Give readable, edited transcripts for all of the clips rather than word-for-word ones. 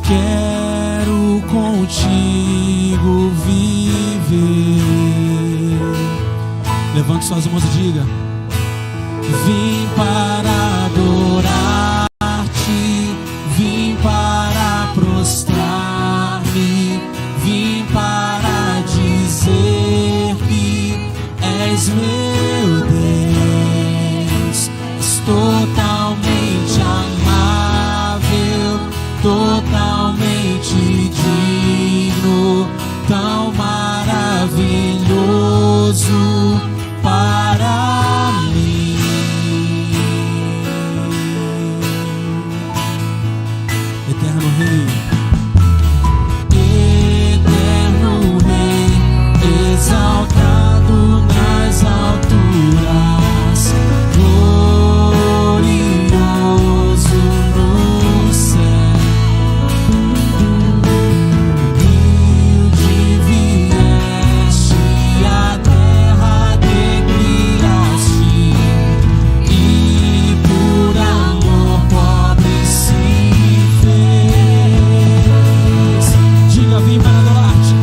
quero contigo viver. Levante suas mãos e diga: vim para adorar-te, vim para prostrar-me, vim para dizer que és meu Deus. És totalmente amável, totalmente digno, tão maravilhoso para mim. Eterno Rei, Eterno Rei, exaltado nas alturas, glorioso no céu. Humilde vieste, a terra te criaste, e por amor pobre se fez. Diga: vim para adorar-te,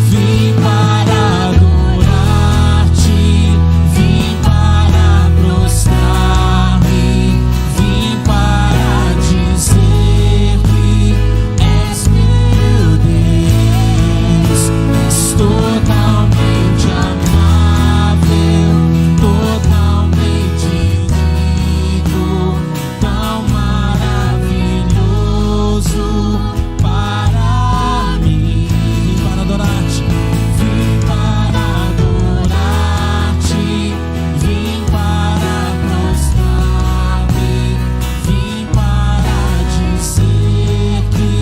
vim para adorar-te, vim para prostrar-me, vim para dizer que és meu Deus. És totalmente amável, totalmente digno, tão maravilhoso para mim. Vim para adorar-te, vim para adorar-te, vim para prostrar-me, vim para dizer que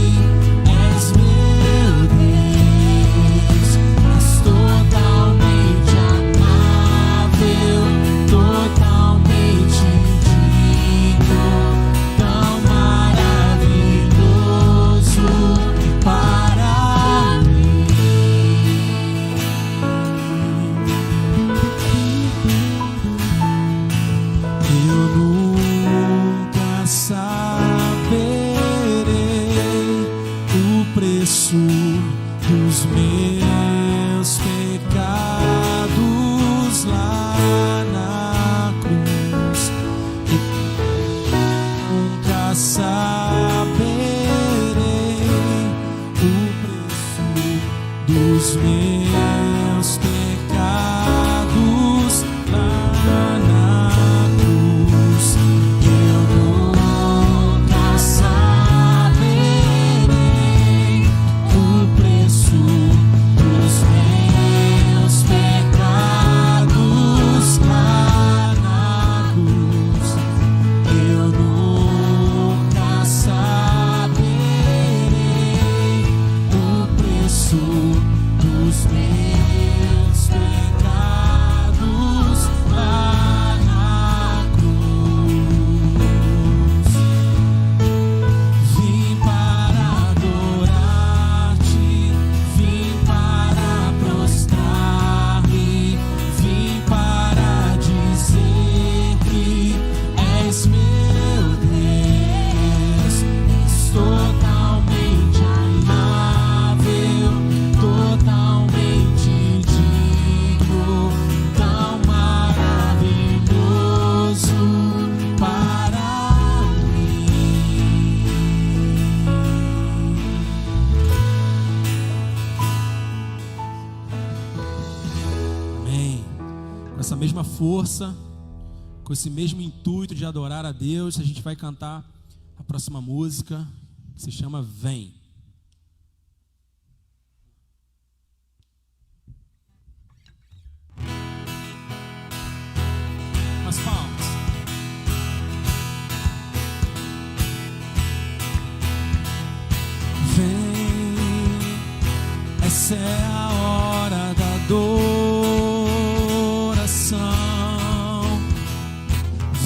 és meu Deus. És totalmente amável, totalmente digno, tão maravilhoso para mim. Eu nunca saberei o preço dos meus pecados lá na cruz. Eu nunca saberei o preço dos meus pecados lá na cruz. Eu nunca saberei o preço dos meus pecados lá na cruz. Eu nunca saberei o preço dos meus pecados lá na cruz. Vim para adorar-te, vim para prostrar-me, vim para dizer que és meu Deus. És totalmente amável, totalmente digno, tão maravilhoso para mim. Amém. Com essa mesma força, com esse mesmo intuito de adorar a Deus, a gente vai cantar a próxima música, que se chama Vem. As palmas. Vem, essa é a hora da adoração.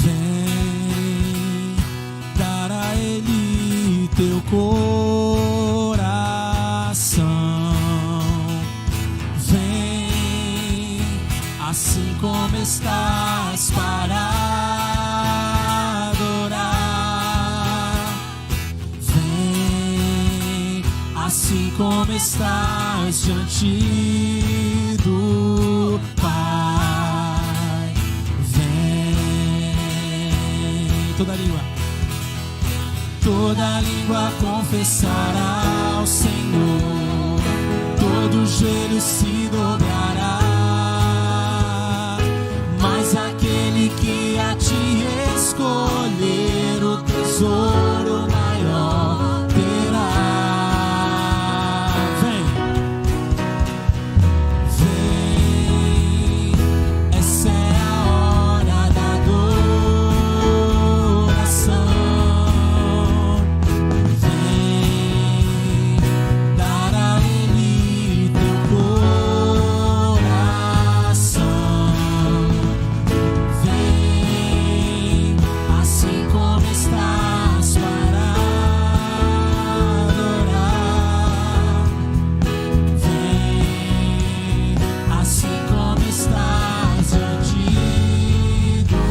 Vem dar a Ele teu coração. Vem assim como estás para adorar. Vem assim como estás diante do Pai. Vem, toda língua confessará ao Senhor, todo joelho se dobrará, mas aquele que a ti escolher o tesouro maior terá. Vem, essa é a hora da adoração. Vem dar a Ele teu coração. Vem assim como estás para adorar. Vem assim como estás diante do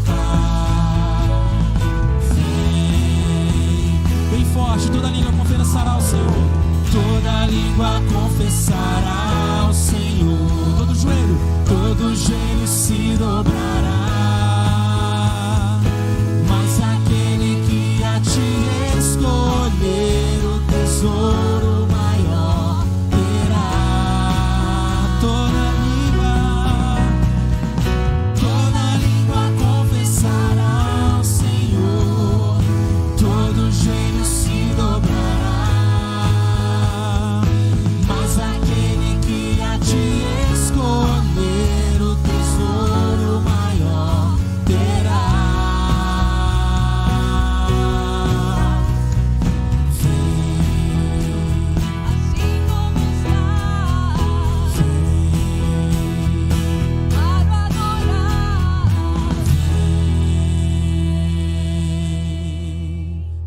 Pai. Vem bem forte, toda língua confessará ao Senhor. Toda língua confessará ao Senhor. Todo joelho se dobrará, mas aquele que a ti escolher o tesouro maior terá. Toda língua confessará ao Senhor, todo joelho se dobrará, mas aquele que a ti escolher o tesouro maior terá.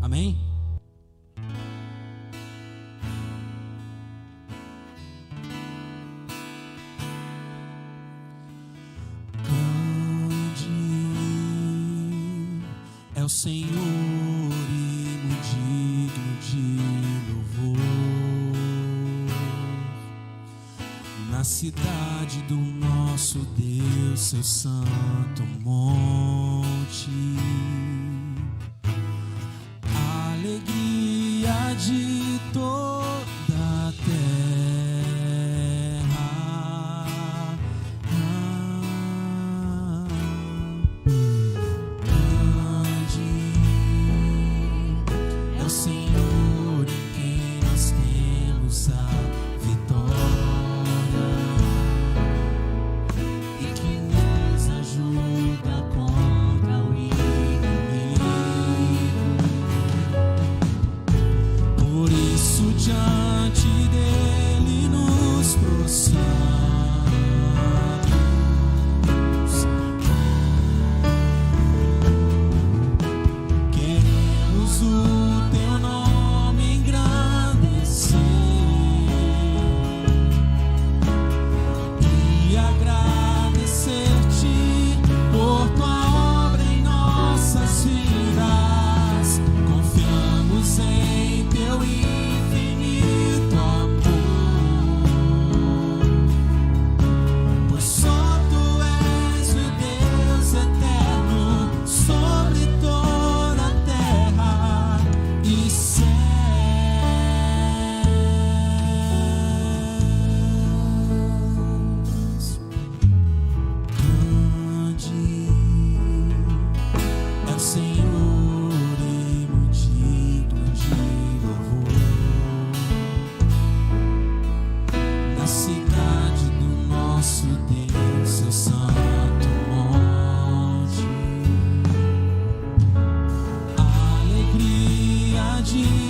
Amém? Grande é o Senhor e muito digno de louvor. Na cidade do nosso Deus, seu santo monte, alegria de toda a terra. Grande é o Senhor em quem nós temos a vitória e que nos ajuda contra o inimigo. Por isso diante dele nos prostramos, queremos o teu nome engrandecer e agradecer-te por tua obra em nossas vidas. Confiamos em teu infinito amor, pois só tu és o Deus eterno sobre toda a terra e céus. Grande é o Senhor e muito digno de louvor. Na cidade do nosso Deus, seu santo monte, alegria de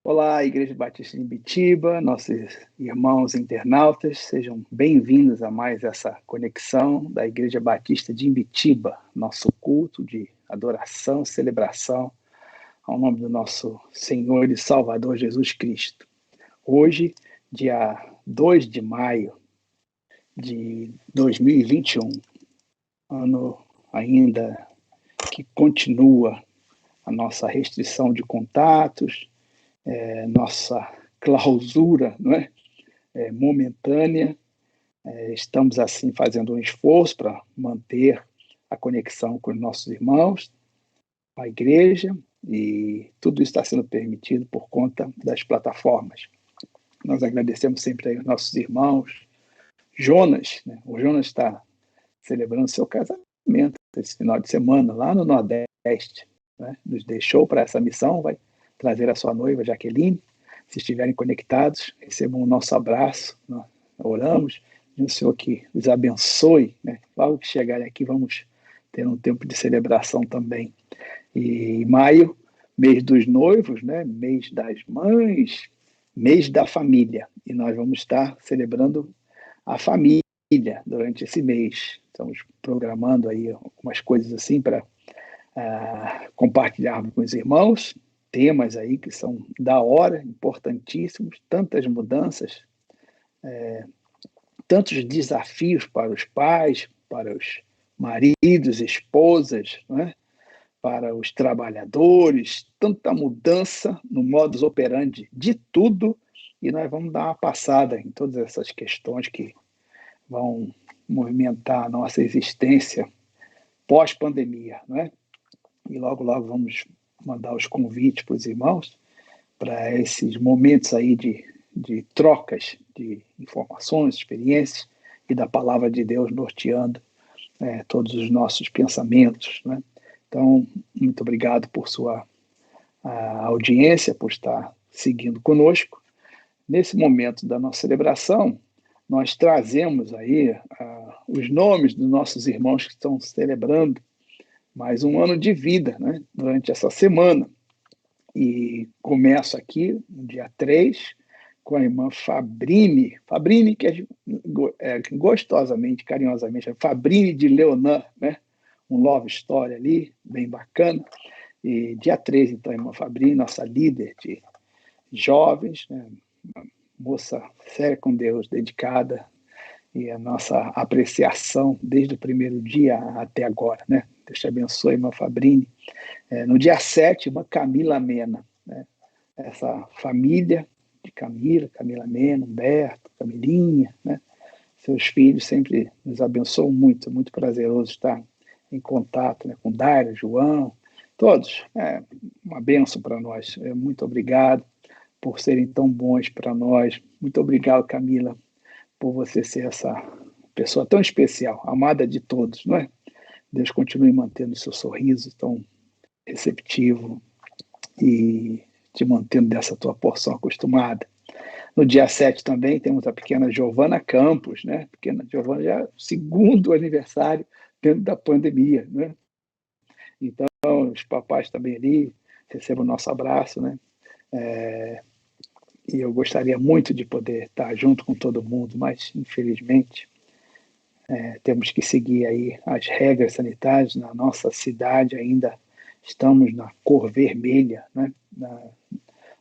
Olá, Igreja Batista de Imbitiba, nossos irmãos internautas, sejam bem-vindos a mais essa conexão da Igreja Batista de Imbitiba, nosso culto de adoração, celebração ao nome do nosso Senhor e Salvador Jesus Cristo. Hoje, dia 2 de maio de 2021, ano ainda que continua a nossa restrição de contatos, nossa clausura, não é? Momentânea. Estamos, assim, fazendo um esforço para manter a conexão com os nossos irmãos, a igreja, e tudo isso está sendo permitido por conta das plataformas. Nós agradecemos sempre aí os nossos irmãos. Jonas, né? O Jonas está celebrando seu casamento esse final de semana, lá no Nordeste, né? Nos deixou para essa missão, vai trazer a sua noiva, Jaqueline. Se estiverem conectados, recebam o nosso abraço. Nós oramos, e o Senhor que os abençoe, né? Logo que chegarem aqui, vamos ter um tempo de celebração também. E maio, mês dos noivos, né? Mês das mães, mês da família. E nós vamos estar celebrando a família durante esse mês. Estamos programando aí algumas coisas assim para compartilharmos com os irmãos, temas aí que são da hora, importantíssimos, tantas mudanças, tantos desafios para os pais, para os maridos, esposas, né? Para os trabalhadores, tanta mudança no modus operandi de tudo, e nós vamos dar uma passada em todas essas questões que vão movimentar a nossa existência pós-pandemia, né? E logo, logo vamos mandar os convites para os irmãos para esses momentos aí de trocas de informações, experiências e da palavra de Deus norteando todos os nossos pensamentos, né? Então, muito obrigado por sua audiência, por estar seguindo conosco. Nesse momento da nossa celebração, nós trazemos aí os nomes dos nossos irmãos que estão celebrando mais um ano de vida, né, durante essa semana. E começo aqui, no dia 3, com a irmã Fabrini, que gostosamente, carinhosamente, é Fabrini de Leonan, né? Um love story ali, bem bacana. E dia 3, então, a irmã Fabrini, nossa líder de jovens, né? Uma moça séria com Deus, dedicada, e a nossa apreciação desde o primeiro dia até agora, né? Deus te abençoe, irmã Fabrini. No dia 7, uma Camila Mena, né? Essa família de Camila Mena, Humberto, Camilinha, né? Seus filhos sempre nos abençoam muito, muito prazeroso estar em contato, né, com Dário, João, todos. Uma bênção para nós. Muito obrigado por serem tão bons para nós. Muito obrigado, Camila, por você ser essa pessoa tão especial, amada de todos, não é? Deus continue mantendo o seu sorriso tão receptivo e te mantendo dessa tua porção acostumada. No dia 7 também temos a pequena Giovana Campos, né? A pequena Giovana já é o segundo aniversário dentro da pandemia, né? Então, os papais também ali recebam o nosso abraço, né? E eu gostaria muito de poder estar junto com todo mundo, mas, infelizmente, temos que seguir aí as regras sanitárias. Na nossa cidade ainda estamos na cor vermelha, né?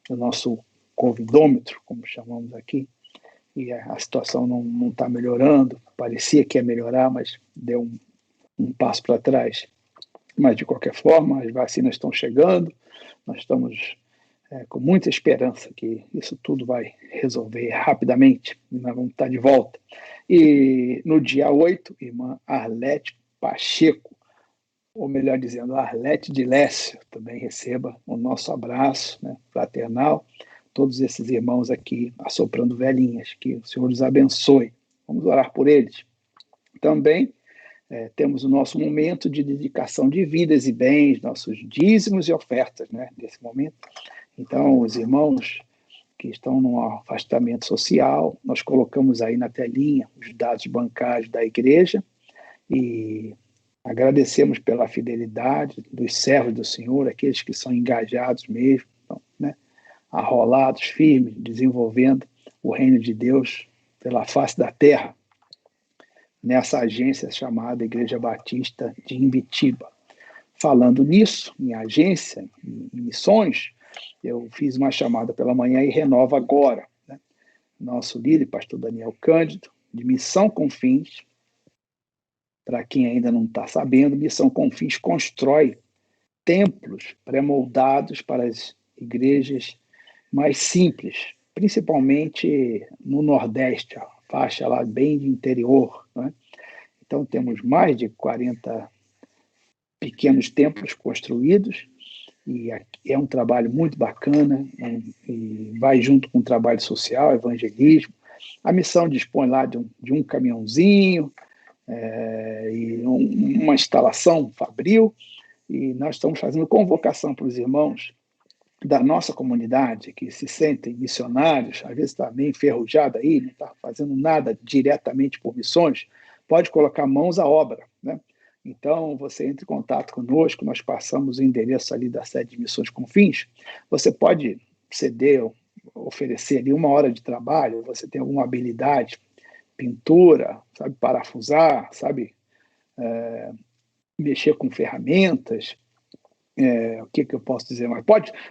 No nosso covidômetro, como chamamos aqui, e a situação não está melhorando. Parecia que ia melhorar, mas deu um passo para trás. Mas, de qualquer forma, as vacinas estão chegando, nós estamos com muita esperança que isso tudo vai resolver rapidamente, e nós vamos estar de volta. E no dia 8, irmã Arlete Pacheco, ou melhor dizendo, Arlete de Lécio, também receba o nosso abraço, né, fraternal. Todos esses irmãos aqui assoprando velhinhas, que o Senhor os abençoe. Vamos orar por eles. Também temos o nosso momento de dedicação de vidas e bens, nossos dízimos e ofertas, né, nesse momento. Então, os irmãos que estão no afastamento social, nós colocamos aí na telinha os dados bancários da igreja e agradecemos pela fidelidade dos servos do Senhor, aqueles que são engajados mesmo, então, né, arrolados, firmes, desenvolvendo o reino de Deus pela face da terra, nessa agência chamada Igreja Batista de Imbitiba. Falando nisso, em agência, em missões, eu fiz uma chamada pela manhã e renovo agora, né? Nosso líder, pastor Daniel Cândido, de Missão com Fins. Para quem ainda não está sabendo, Missão com Fins constrói templos pré-moldados para as igrejas mais simples, principalmente no Nordeste, a faixa lá bem de interior, né? Então, temos mais de 40 pequenos templos construídos, e é um trabalho muito bacana, e vai junto com o trabalho social, evangelismo. A missão dispõe lá de um caminhãozinho, e uma instalação fabril, e nós estamos fazendo convocação para os irmãos da nossa comunidade que se sentem missionários, às vezes está meio enferrujado aí, não está fazendo nada diretamente por missões, pode colocar mãos à obra, né? Então, você entra em contato conosco, nós passamos o endereço ali da sede de Missões com Fins, você pode ceder, oferecer ali 1 hora de trabalho, você tem alguma habilidade, pintura, sabe parafusar, sabe mexer com ferramentas, o que eu posso dizer mais?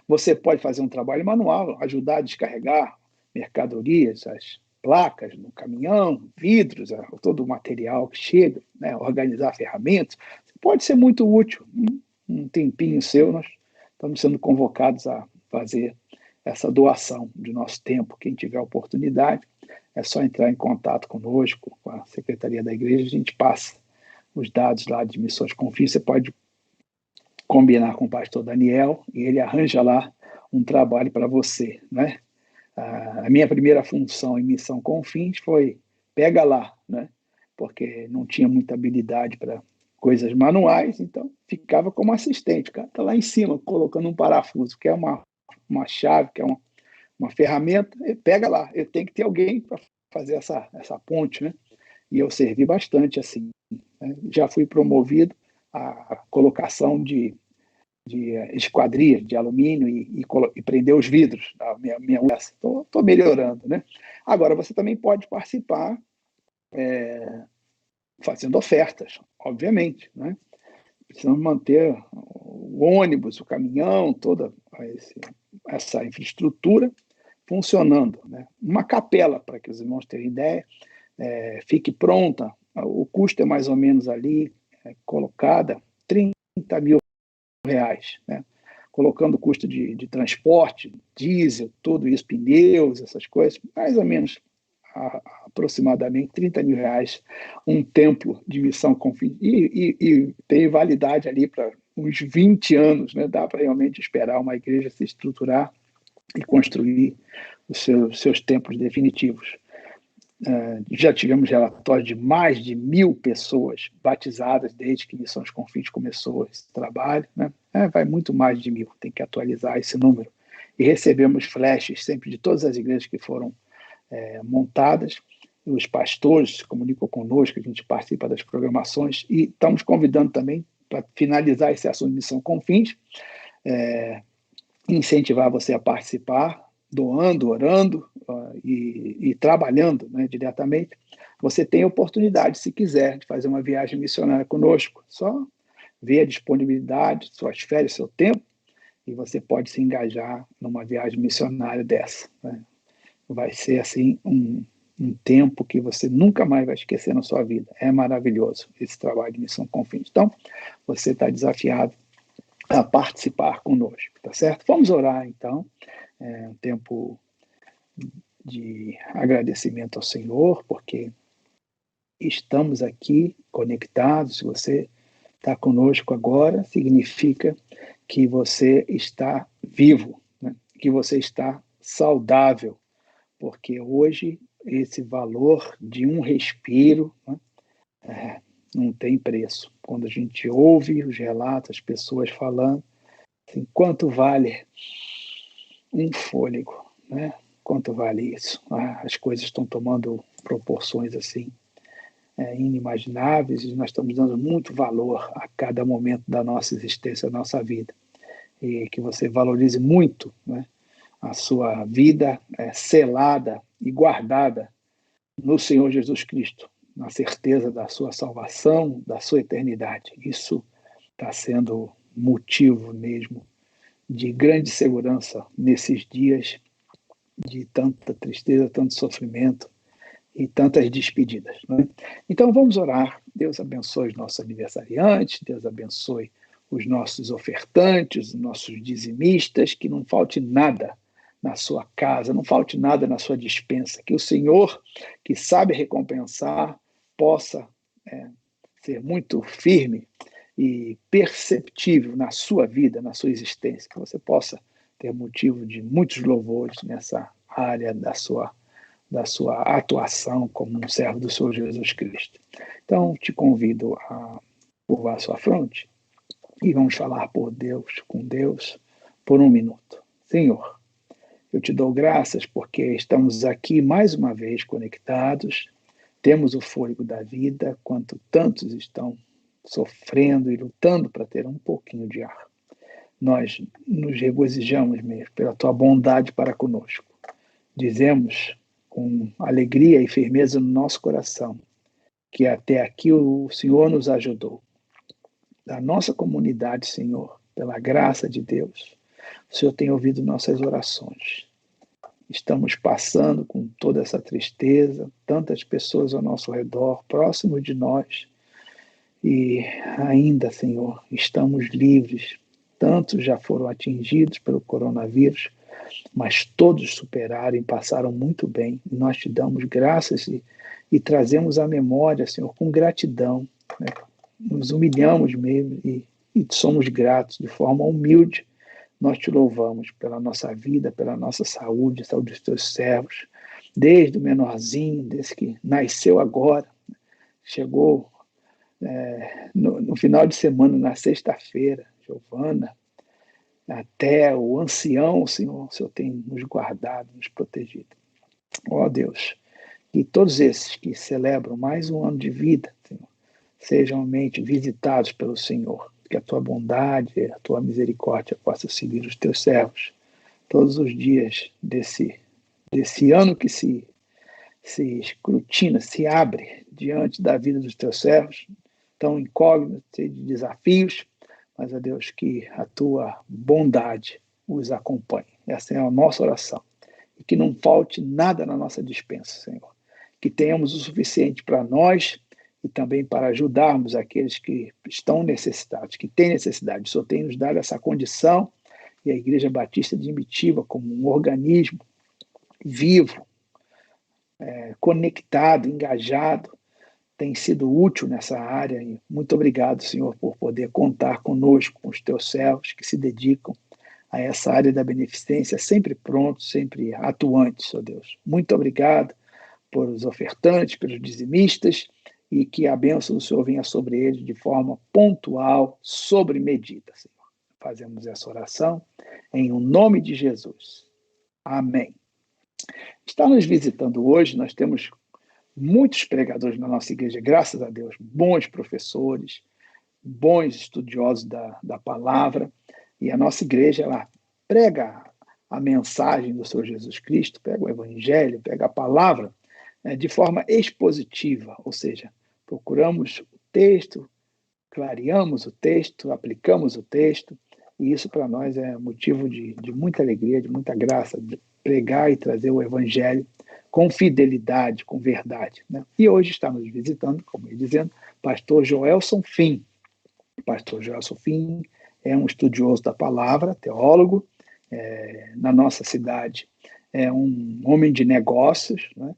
Você pode fazer um trabalho manual, ajudar a descarregar mercadorias, as placas no caminhão, vidros, todo o material que chega, né? Organizar ferramentas. Pode ser muito útil. Um tempinho seu, nós estamos sendo convocados a fazer essa doação de nosso tempo. Quem tiver oportunidade, é só entrar em contato conosco, com a Secretaria da Igreja, a gente passa os dados lá de Missões com Fins. Você pode combinar com o pastor Daniel e ele arranja lá um trabalho para você, né? A minha primeira função em Missão com Fins foi pega lá, né? Porque não tinha muita habilidade para coisas manuais, então ficava como assistente. O cara está lá em cima colocando um parafuso, que é uma chave, que é uma ferramenta, pega lá. Eu tenho que ter alguém para fazer essa ponte, né? E eu servi bastante assim, né? Já fui promovido a colocação de esquadrias de alumínio e prender os vidros da minha estou melhorando, né? Agora, você também pode participar fazendo ofertas, obviamente, né? Precisamos manter o ônibus, o caminhão, toda essa infraestrutura funcionando, né? Uma capela, para que os irmãos tenham ideia, fique pronta, o custo é mais ou menos ali, colocada, R$ 30.000, né? Colocando o custo de transporte, diesel, tudo isso, pneus, essas coisas, mais ou menos, aproximadamente R$ 30.000, um templo de Missão com Fins, e tem validade ali para uns 20 anos, né? Dá para realmente esperar uma igreja se estruturar e construir os seus templos definitivos. Já tivemos relatórios de mais de 1.000 pessoas batizadas desde que Missões com Fins começou esse trabalho, né? Vai muito mais de 1.000, tem que atualizar esse número. E recebemos flashes sempre de todas as igrejas que foram montadas. Os pastores se comunicam conosco, a gente participa das programações e estamos convidando também para finalizar esse assunto de Missão com Fins, incentivar você a participar, doando, orando e trabalhando, né, diretamente. Você tem a oportunidade, se quiser, de fazer uma viagem missionária conosco. Só ver a disponibilidade, suas férias, seu tempo, e você pode se engajar numa viagem missionária dessa, né? Vai ser, assim, um tempo que você nunca mais vai esquecer na sua vida. É maravilhoso esse trabalho de Missão com Fins. Então, você está desafiado a participar conosco, tá certo? Vamos orar, então. Um tempo de agradecimento ao Senhor, porque estamos aqui conectados. Se você está conosco agora, significa que você está vivo, né? Que você está saudável, porque hoje esse valor de um respiro, né, não tem preço. Quando a gente ouve os relatos, as pessoas falando, assim, quanto vale um fôlego, né? Quanto vale isso? As coisas estão tomando proporções assim inimagináveis e nós estamos dando muito valor a cada momento da nossa existência, da nossa vida. E que você valorize muito, né, a sua vida selada e guardada no Senhor Jesus Cristo, na certeza da sua salvação, da sua eternidade. Isso está sendo motivo mesmo de grande segurança nesses dias de tanta tristeza, tanto sofrimento e tantas despedidas. Né? Então vamos orar. Deus abençoe os nossos aniversariantes, Deus abençoe os nossos ofertantes, os nossos dizimistas, que não falte nada na sua casa, não falte nada na sua despensa, que o Senhor, que sabe recompensar, possa ser muito firme e perceptível na sua vida, na sua existência, que você possa ter motivo de muitos louvores nessa área da sua atuação como um servo do Senhor Jesus Cristo. Então, te convido a curvar a sua fronte e vamos falar com Deus, por um minuto. Senhor, eu te dou graças porque estamos aqui mais uma vez conectados, temos o fôlego da vida, quanto tantos estão sofrendo e lutando para ter um pouquinho de ar. Nós nos regozijamos mesmo pela tua bondade para conosco. Dizemos com alegria e firmeza no nosso coração que até aqui o Senhor nos ajudou. Da nossa comunidade, Senhor, pela graça de Deus, o Senhor tem ouvido nossas orações. Estamos passando com toda essa tristeza, tantas pessoas ao nosso redor, próximos de nós, e ainda, Senhor, estamos livres. Tantos já foram atingidos pelo coronavírus, mas todos superaram e passaram muito bem. E nós te damos graças e trazemos à memória, Senhor, com gratidão. Né? Nos humilhamos mesmo e somos gratos de forma humilde. Nós te louvamos pela nossa vida, pela nossa saúde, a saúde dos teus servos, desde o menorzinho, desde que nasceu agora, chegou no final de semana, na sexta-feira, Giovana, até o ancião, o Senhor tem nos guardado, nos protegido. Ó Deus, que todos esses que celebram mais um ano de vida, Senhor, sejam realmente visitados pelo Senhor, que a tua bondade, a tua misericórdia possa seguir os teus servos todos os dias desse ano que se escrutina, se abre diante da vida dos teus servos, tão incógnito, cheio de desafios, mas, ó Deus, que a tua bondade os acompanhe. Essa é a nossa oração. E que não falte nada na nossa despensa, Senhor. Que tenhamos o suficiente para nós e também para ajudarmos aqueles que estão necessitados, que têm necessidade. O Senhor tem nos dado essa condição e a Igreja Batista de Imbitiba, como um organismo vivo, conectado, engajado, tem sido útil nessa área. E muito obrigado, Senhor, por poder contar conosco, com os teus servos que se dedicam a essa área da beneficência, sempre prontos, sempre atuantes, ó Deus. Muito obrigado por os ofertantes, pelos dizimistas, e que a bênção do Senhor venha sobre eles de forma pontual, sobre medida, Senhor. Fazemos essa oração em o nome de Jesus. Amém. Está nos visitando hoje, nós temos muitos pregadores na nossa igreja, graças a Deus, bons professores, bons estudiosos da palavra, e a nossa igreja, ela prega a mensagem do Senhor Jesus Cristo, prega o evangelho, prega a palavra, de forma expositiva, ou seja, procuramos o texto, clareamos o texto, aplicamos o texto, e isso para nós é motivo de muita alegria, de muita graça, de pregar e trazer o evangelho com fidelidade, com verdade. Né? E hoje está nos visitando, como eu ia dizendo, pastor Joelson Fim. Pastor Joelson Fim é um estudioso da palavra, teólogo, na nossa cidade é um homem de negócios, né?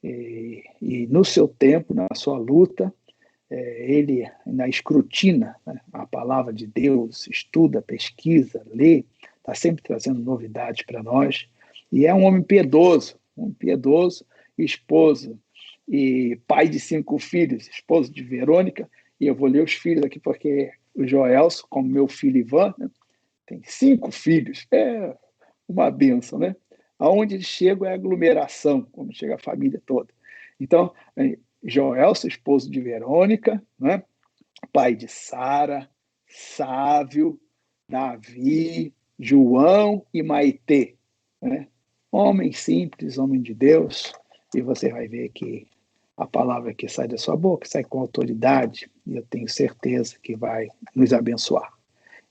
E no seu tempo, na sua luta, ele ainda escrutina, né, a palavra de Deus, estuda, pesquisa, lê, está sempre trazendo novidades para nós, e é um homem piedoso, esposo e pai de 5 filhos, esposo de Verônica, e eu vou ler os filhos aqui porque o Joelson, como meu filho Ivan, né, tem 5 filhos, é uma bênção, né? Aonde eles chegam é aglomeração, quando chega a família toda. Então, Joelson, esposo de Verônica, né? Pai de Sara, Sávio, Davi, João e Maitê. né? Homem simples, homem de Deus, e você vai ver que a palavra que sai da sua boca sai com autoridade, e eu tenho certeza que vai nos abençoar.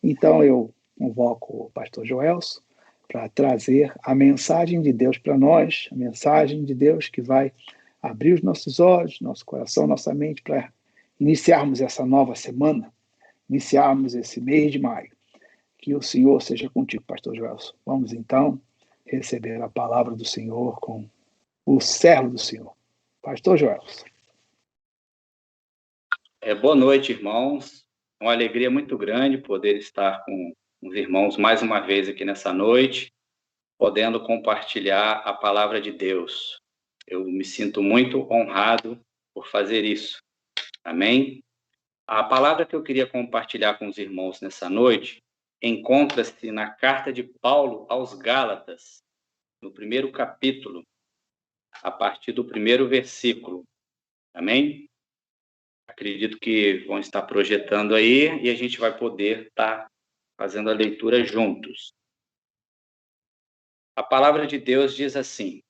Então, eu convoco o pastor Joelson para trazer a mensagem de Deus para nós, a mensagem de Deus que vai abrir os nossos olhos, nosso coração, nossa mente, para iniciarmos essa nova semana, iniciarmos esse mês de maio. Que o Senhor seja contigo, pastor Joelson. Vamos, então, receber a palavra do Senhor com o servo do Senhor, pastor Joelson. Boa noite, irmãos. É uma alegria muito grande poder estar com os irmãos mais uma vez aqui nessa noite, podendo compartilhar a palavra de Deus. Eu me sinto muito honrado por fazer isso. Amém? A palavra que eu queria compartilhar com os irmãos nessa noite encontra-se na carta de Paulo aos Gálatas, no primeiro capítulo, a partir do primeiro versículo. Amém? Acredito que vão estar projetando aí e a gente vai poder estar fazendo a leitura juntos. A palavra de Deus diz assim: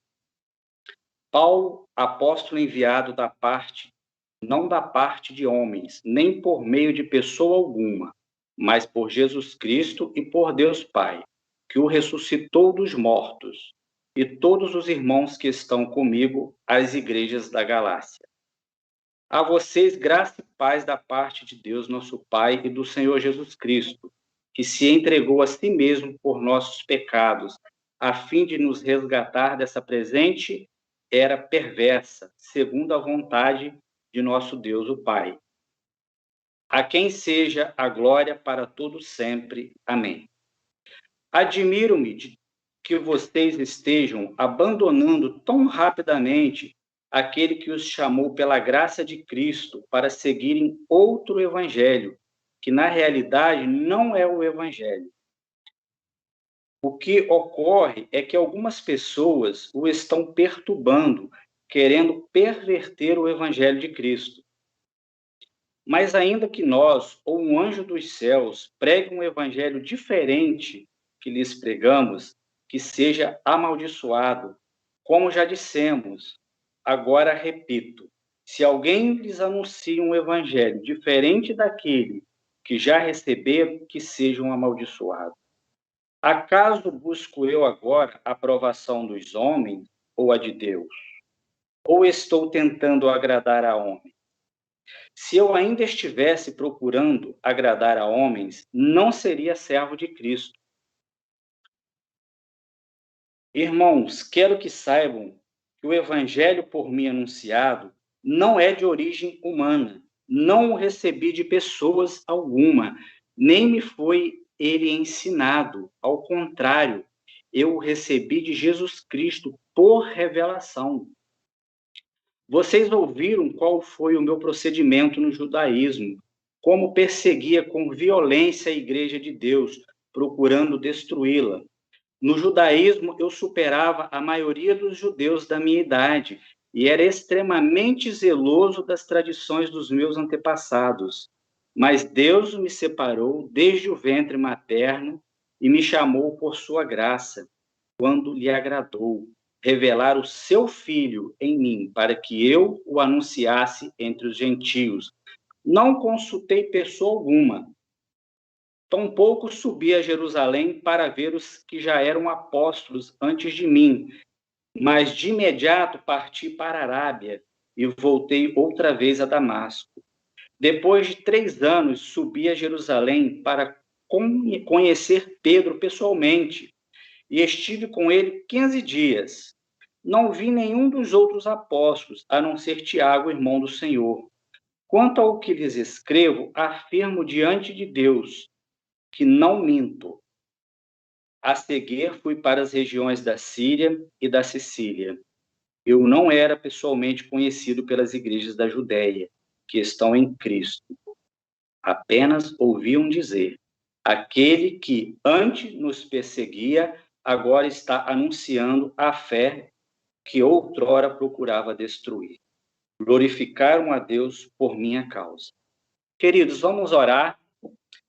Paulo, apóstolo enviado não da parte de homens, nem por meio de pessoa alguma, mas por Jesus Cristo e por Deus Pai, que o ressuscitou dos mortos, e todos os irmãos que estão comigo às igrejas da Galácia. A vocês, graça e paz da parte de Deus, nosso Pai, e do Senhor Jesus Cristo, que se entregou a si mesmo por nossos pecados, a fim de nos resgatar dessa presente era perversa, segundo a vontade de nosso Deus, o Pai. A quem seja a glória para todos sempre. Amém. Admiro-me de que vocês estejam abandonando tão rapidamente aquele que os chamou pela graça de Cristo para seguirem outro evangelho, que na realidade não é o evangelho. O que ocorre é que algumas pessoas o estão perturbando, querendo perverter o evangelho de Cristo. Mas ainda que nós, ou um anjo dos céus, pregue um evangelho diferente que lhes pregamos, que seja amaldiçoado, como já dissemos, agora repito, se alguém lhes anuncia um evangelho diferente daquele que já receberam, que sejam amaldiçoados. Acaso busco eu agora a aprovação dos homens ou a de Deus? Ou estou tentando agradar a homens? Se eu ainda estivesse procurando agradar a homens, não seria servo de Cristo. Irmãos, quero que saibam que o evangelho por mim anunciado não é de origem humana. Não o recebi de pessoas alguma, nem me foi ele ensinado. Ao contrário, eu o recebi de Jesus Cristo por revelação. Vocês ouviram qual foi o meu procedimento no judaísmo, como perseguia com violência a igreja de Deus, procurando destruí-la. No judaísmo, eu superava a maioria dos judeus da minha idade e era extremamente zeloso das tradições dos meus antepassados. Mas Deus me separou desde o ventre materno e me chamou por sua graça, quando lhe agradou revelar o seu Filho em mim, para que eu o anunciasse entre os gentios. Não consultei pessoa alguma, tampouco subi a Jerusalém para ver os que já eram apóstolos antes de mim, mas de imediato parti para a Arábia e voltei outra vez a Damasco. Depois de 3 anos, subi a Jerusalém para conhecer Pedro pessoalmente e estive com ele 15 dias. Não vi nenhum dos outros apóstolos, a não ser Tiago, irmão do Senhor. Quanto ao que lhes escrevo, afirmo diante de Deus que não minto. A seguir, fui para as regiões da Síria e da Sicília. Eu não era pessoalmente conhecido pelas igrejas da Judéia, que estão em Cristo. Apenas ouviam dizer: aquele que antes nos perseguia, agora está anunciando a fé que outrora procurava destruir. Glorificaram a Deus por minha causa. Queridos, vamos orar.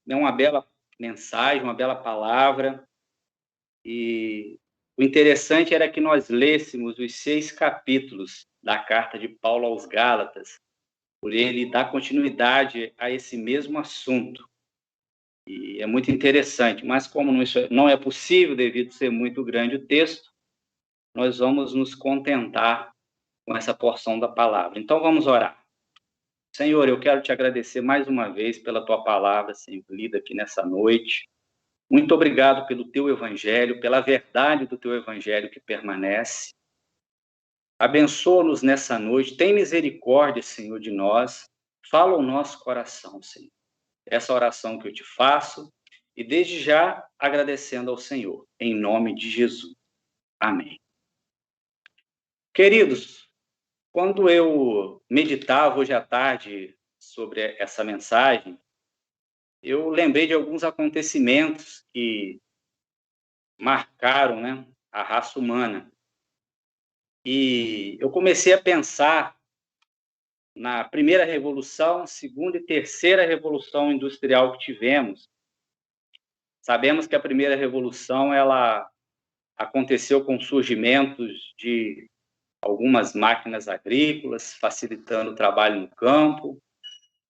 É uma bela mensagem, uma bela palavra. E o interessante era que nós lêssemos os 6 capítulos da carta de Paulo aos Gálatas, por ele dar continuidade a esse mesmo assunto. E é muito interessante, mas como não é possível, devido ser muito grande o texto, nós vamos nos contentar com essa porção da palavra. Então vamos orar. Senhor, eu quero te agradecer mais uma vez pela tua palavra, Senhor, lida aqui nessa noite. Muito obrigado pelo teu evangelho, pela verdade do teu evangelho que permanece. Abençoa-nos nessa noite, tem misericórdia, Senhor, de nós. Fala ao nosso coração, Senhor. Essa oração que eu te faço, e desde já agradecendo ao Senhor, em nome de Jesus. Amém. Queridos, quando eu meditava hoje à tarde sobre essa mensagem, eu lembrei de alguns acontecimentos que marcaram, né, a raça humana. E eu comecei a pensar na primeira revolução, segunda e terceira revolução industrial que tivemos. Sabemos que a primeira revolução ela aconteceu com o surgimento de algumas máquinas agrícolas, facilitando o trabalho no campo,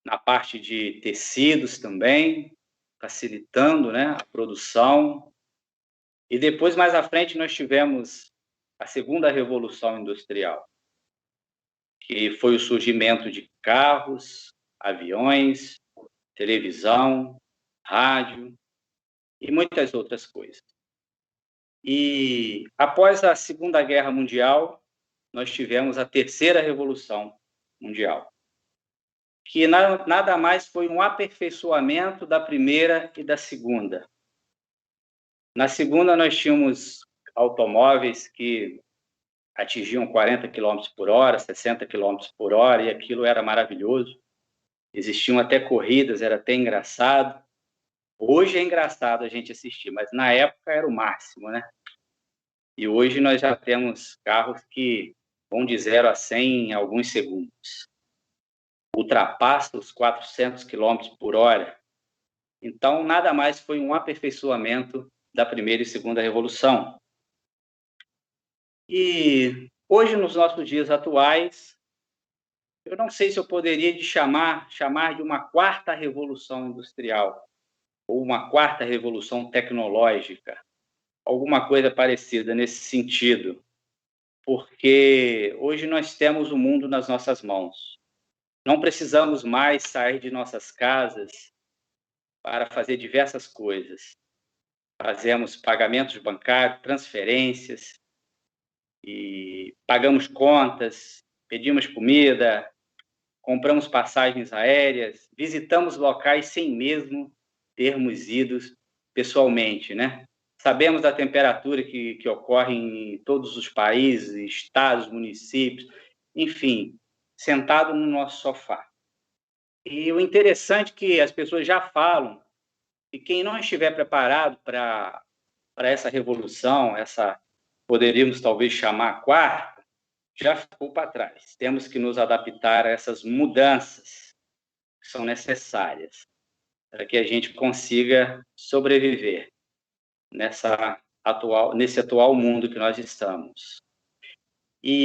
na parte de tecidos também, facilitando, né, a produção. E depois, mais à frente, nós tivemos a segunda revolução industrial, que foi o surgimento de carros, aviões, televisão, rádio e muitas outras coisas. E após a Segunda Guerra Mundial, nós tivemos a terceira revolução mundial, que nada mais foi um aperfeiçoamento da primeira e da segunda. Na segunda, nós tínhamos automóveis que atingiam 40 km por hora, 60 km por hora, e aquilo era maravilhoso. Existiam até corridas, era até engraçado. Hoje é engraçado a gente assistir, mas na época era o máximo, né? E hoje nós já temos carros que vão de 0 a 100 em alguns segundos. Ultrapassa os 400 km por hora. Então, nada mais foi um aperfeiçoamento da primeira e segunda revolução. E hoje, nos nossos dias atuais, eu não sei se eu poderia chamar de uma quarta revolução industrial ou uma quarta revolução tecnológica, alguma coisa parecida nesse sentido, porque hoje nós temos o mundo nas nossas mãos. Não precisamos mais sair de nossas casas para fazer diversas coisas. Fazemos pagamentos bancários, transferências, e pagamos contas, pedimos comida, compramos passagens aéreas, visitamos locais sem mesmo termos ido pessoalmente, né? Sabemos da temperatura que ocorre em todos os países, estados, municípios, enfim, sentado no nosso sofá. E o interessante é que as pessoas já falam que quem não estiver preparado para essa revolução, poderíamos talvez chamar quarta, já ficou para trás. Temos que nos adaptar a essas mudanças que são necessárias para que a gente consiga sobreviver nesse atual mundo que nós estamos.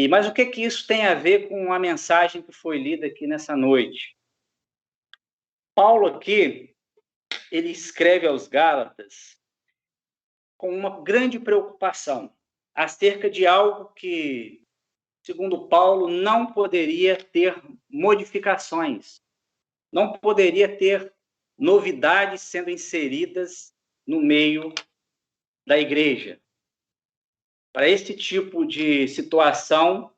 Mas o que isso tem a ver com a mensagem que foi lida aqui nessa noite? Paulo aqui, ele escreve aos Gálatas com uma grande preocupação acerca de algo que, segundo Paulo, não poderia ter modificações, não poderia ter novidades sendo inseridas no meio da igreja. Para esse tipo de situação,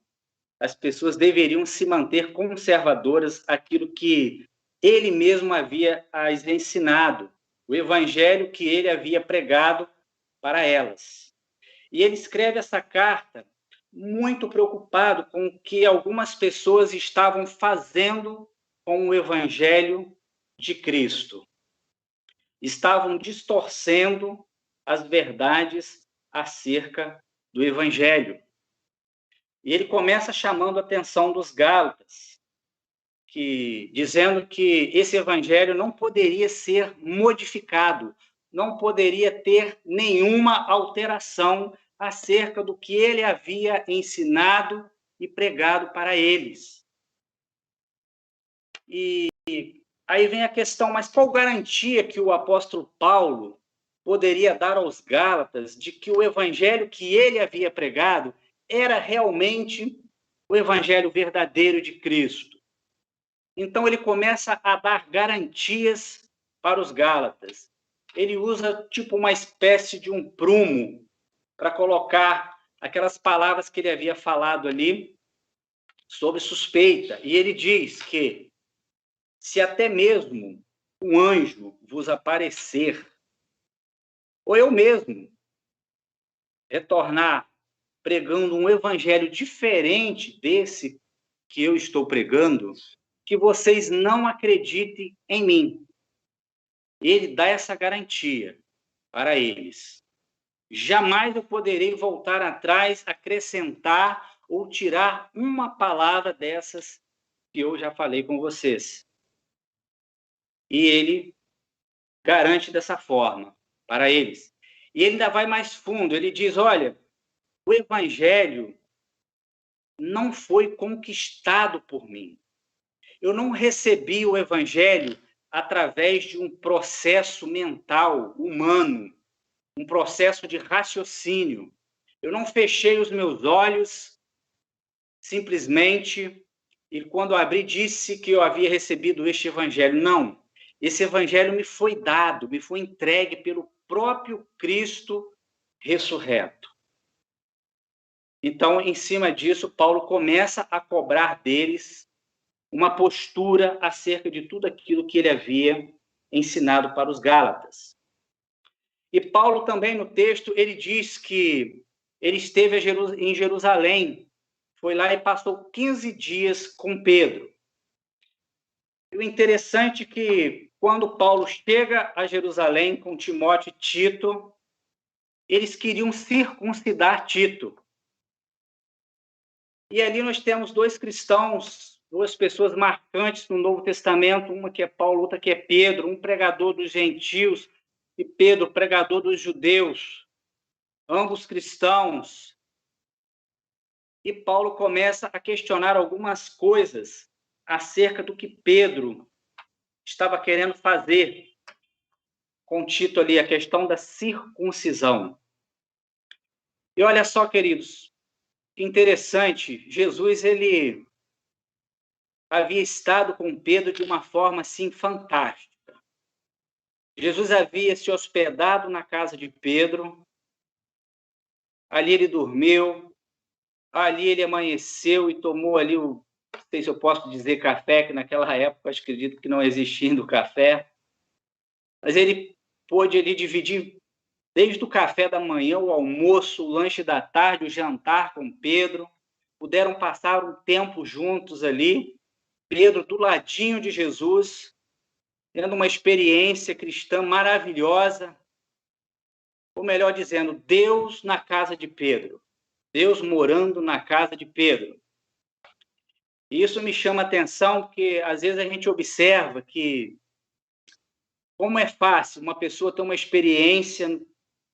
as pessoas deveriam se manter conservadoras àquilo que ele mesmo havia as ensinado, o evangelho que ele havia pregado para elas. E ele escreve essa carta muito preocupado com o que algumas pessoas estavam fazendo com o evangelho de Cristo. Estavam distorcendo as verdades acerca do evangelho. E ele começa chamando a atenção dos Gálatas, dizendo que esse evangelho não poderia ser modificado, não poderia ter nenhuma alteração acerca do que ele havia ensinado e pregado para eles. E aí vem a questão, mas qual garantia que o apóstolo Paulo poderia dar aos Gálatas de que o evangelho que ele havia pregado era realmente o evangelho verdadeiro de Cristo? Então ele começa a dar garantias para os Gálatas. Ele usa tipo uma espécie de um prumo para colocar aquelas palavras que ele havia falado ali sobre suspeita. E ele diz que se até mesmo um anjo vos aparecer, ou eu mesmo retornar pregando um evangelho diferente desse que eu estou pregando, que vocês não acreditem em mim. Ele dá essa garantia para eles. Jamais eu poderei voltar atrás, acrescentar ou tirar uma palavra dessas que eu já falei com vocês. E ele garante dessa forma para eles. E ele ainda vai mais fundo, ele diz, olha, o evangelho não foi conquistado por mim. Eu não recebi o evangelho através de um processo mental, humano, um processo de raciocínio. Eu não fechei os meus olhos simplesmente e quando abri disse que eu havia recebido este evangelho. Não. Esse evangelho me foi dado, me foi entregue pelo próprio Cristo ressurreto. Então, em cima disso, Paulo começa a cobrar deles uma postura acerca de tudo aquilo que ele havia ensinado para os Gálatas. E Paulo também, no texto, ele diz que ele esteve em Jerusalém, foi lá e passou 15 dias com Pedro. E o interessante é que, quando Paulo chega a Jerusalém com Timóteo e Tito, eles queriam circuncidar Tito. E ali nós temos dois cristãos, duas pessoas marcantes no Novo Testamento, uma que é Paulo, outra que é Pedro, um pregador dos gentios e Pedro, pregador dos judeus, ambos cristãos. E Paulo começa a questionar algumas coisas acerca do que Pedro estava querendo fazer com Tito ali, a questão da circuncisão. E olha só, queridos, que interessante, Jesus, ele havia estado com Pedro de uma forma, assim, fantástica. Jesus havia se hospedado na casa de Pedro, ali ele dormiu, ali ele amanheceu e tomou ali não sei se eu posso dizer café, que naquela época eu acredito que não existia o café, mas ele pôde ali dividir desde o café da manhã, o almoço, o lanche da tarde, o jantar com Pedro, puderam passar um tempo juntos ali, Pedro do ladinho de Jesus, tendo uma experiência cristã maravilhosa, ou melhor dizendo, Deus na casa de Pedro, Deus morando na casa de Pedro. E isso me chama a atenção, porque às vezes a gente observa que como é fácil uma pessoa ter uma experiência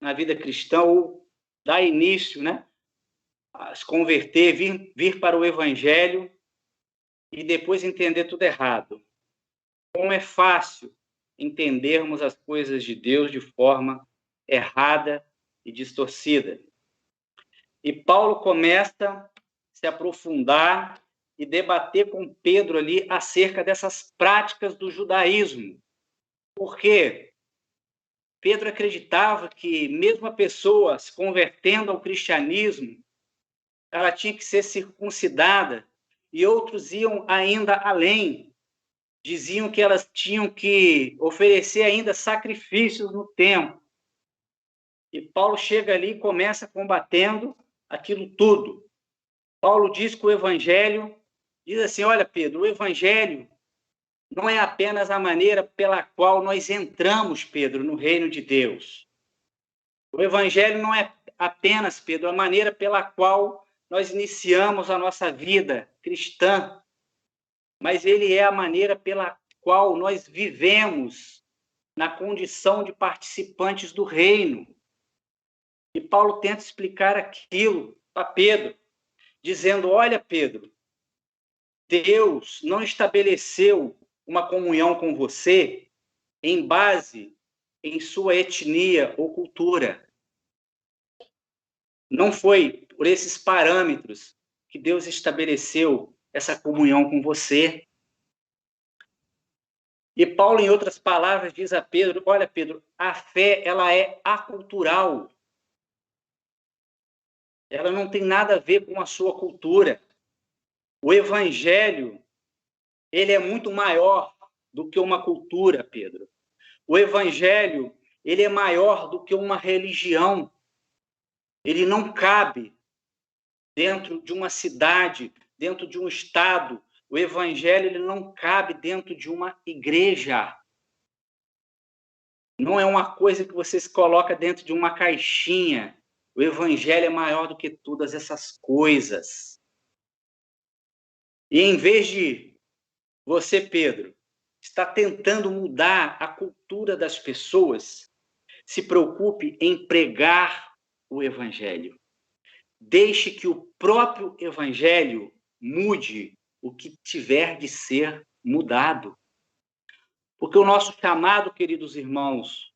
na vida cristã ou dar início, né, a se converter, vir para o evangelho e depois entender tudo errado. Como é fácil entendermos as coisas de Deus de forma errada e distorcida. E Paulo começa a se aprofundar e debater com Pedro ali acerca dessas práticas do judaísmo. Porque Pedro acreditava que mesmo a pessoa se convertendo ao cristianismo, ela tinha que ser circuncidada, e outros iam ainda além. Diziam que elas tinham que oferecer ainda sacrifícios no templo. E Paulo chega ali e começa combatendo aquilo tudo. Paulo diz que o evangelho, diz assim, olha Pedro, o evangelho não é apenas a maneira pela qual nós entramos, Pedro, no reino de Deus. O evangelho não é apenas, Pedro, a maneira pela qual nós iniciamos a nossa vida cristã, mas ele é a maneira pela qual nós vivemos na condição de participantes do reino. E Paulo tenta explicar aquilo para Pedro, dizendo: olha, Pedro, Deus não estabeleceu uma comunhão com você em base em sua etnia ou cultura. Não foi por esses parâmetros que Deus estabeleceu essa comunhão com você. E Paulo, em outras palavras, diz a Pedro: olha, Pedro, a fé, ela é acultural. Ela não tem nada a ver com a sua cultura. O evangelho, ele é muito maior do que uma cultura, Pedro. O evangelho, ele é maior do que uma religião. Ele não cabe dentro de uma cidade, dentro de um estado. O evangelho, ele não cabe dentro de uma igreja. Não é uma coisa que você se coloca dentro de uma caixinha. O evangelho é maior do que todas essas coisas. E em vez de você, Pedro, estar tentando mudar a cultura das pessoas, se preocupe em pregar o evangelho. Deixe que o próprio evangelho mude o que tiver de ser mudado. Porque o nosso chamado, queridos irmãos,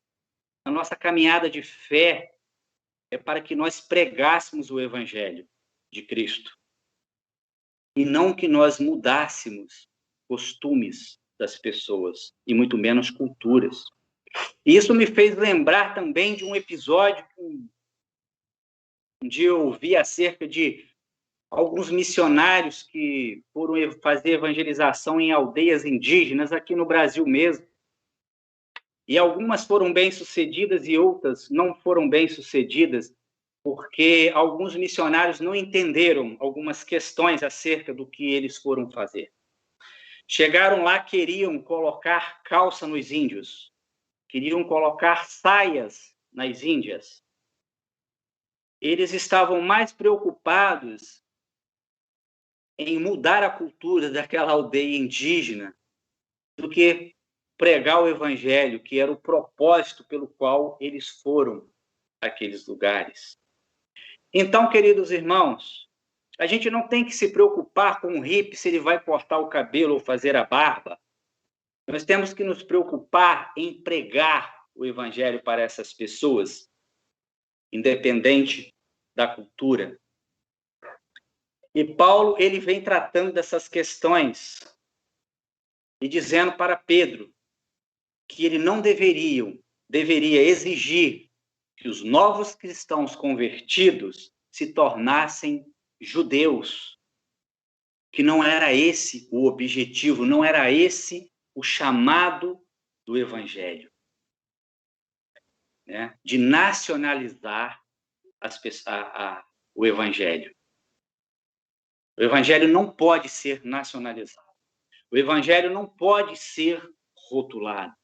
a nossa caminhada de fé é para que nós pregássemos o evangelho de Cristo. E não que nós mudássemos costumes das pessoas, e muito menos culturas. E isso me fez lembrar também de um episódio que um dia eu ouvi acerca de alguns missionários que foram fazer evangelização em aldeias indígenas aqui no Brasil mesmo. E algumas foram bem-sucedidas e outras não foram bem-sucedidas, porque alguns missionários não entenderam algumas questões acerca do que eles foram fazer. Chegaram lá, queriam colocar calça nos índios, queriam colocar saias nas índias. Eles estavam mais preocupados em mudar a cultura daquela aldeia indígena do que pregar o evangelho, que era o propósito pelo qual eles foram àqueles lugares. Então, queridos irmãos, a gente não tem que se preocupar com o hippie se ele vai cortar o cabelo ou fazer a barba. Nós temos que nos preocupar em pregar o evangelho para essas pessoas, independente da cultura. E Paulo, ele vem tratando dessas questões e dizendo para Pedro que ele não deveria exigir que os novos cristãos convertidos se tornassem judeus, que não era esse o objetivo, não era esse o chamado do evangelho, né? De nacionalizar o evangelho. O evangelho não pode ser nacionalizado. O evangelho não pode ser rotulado,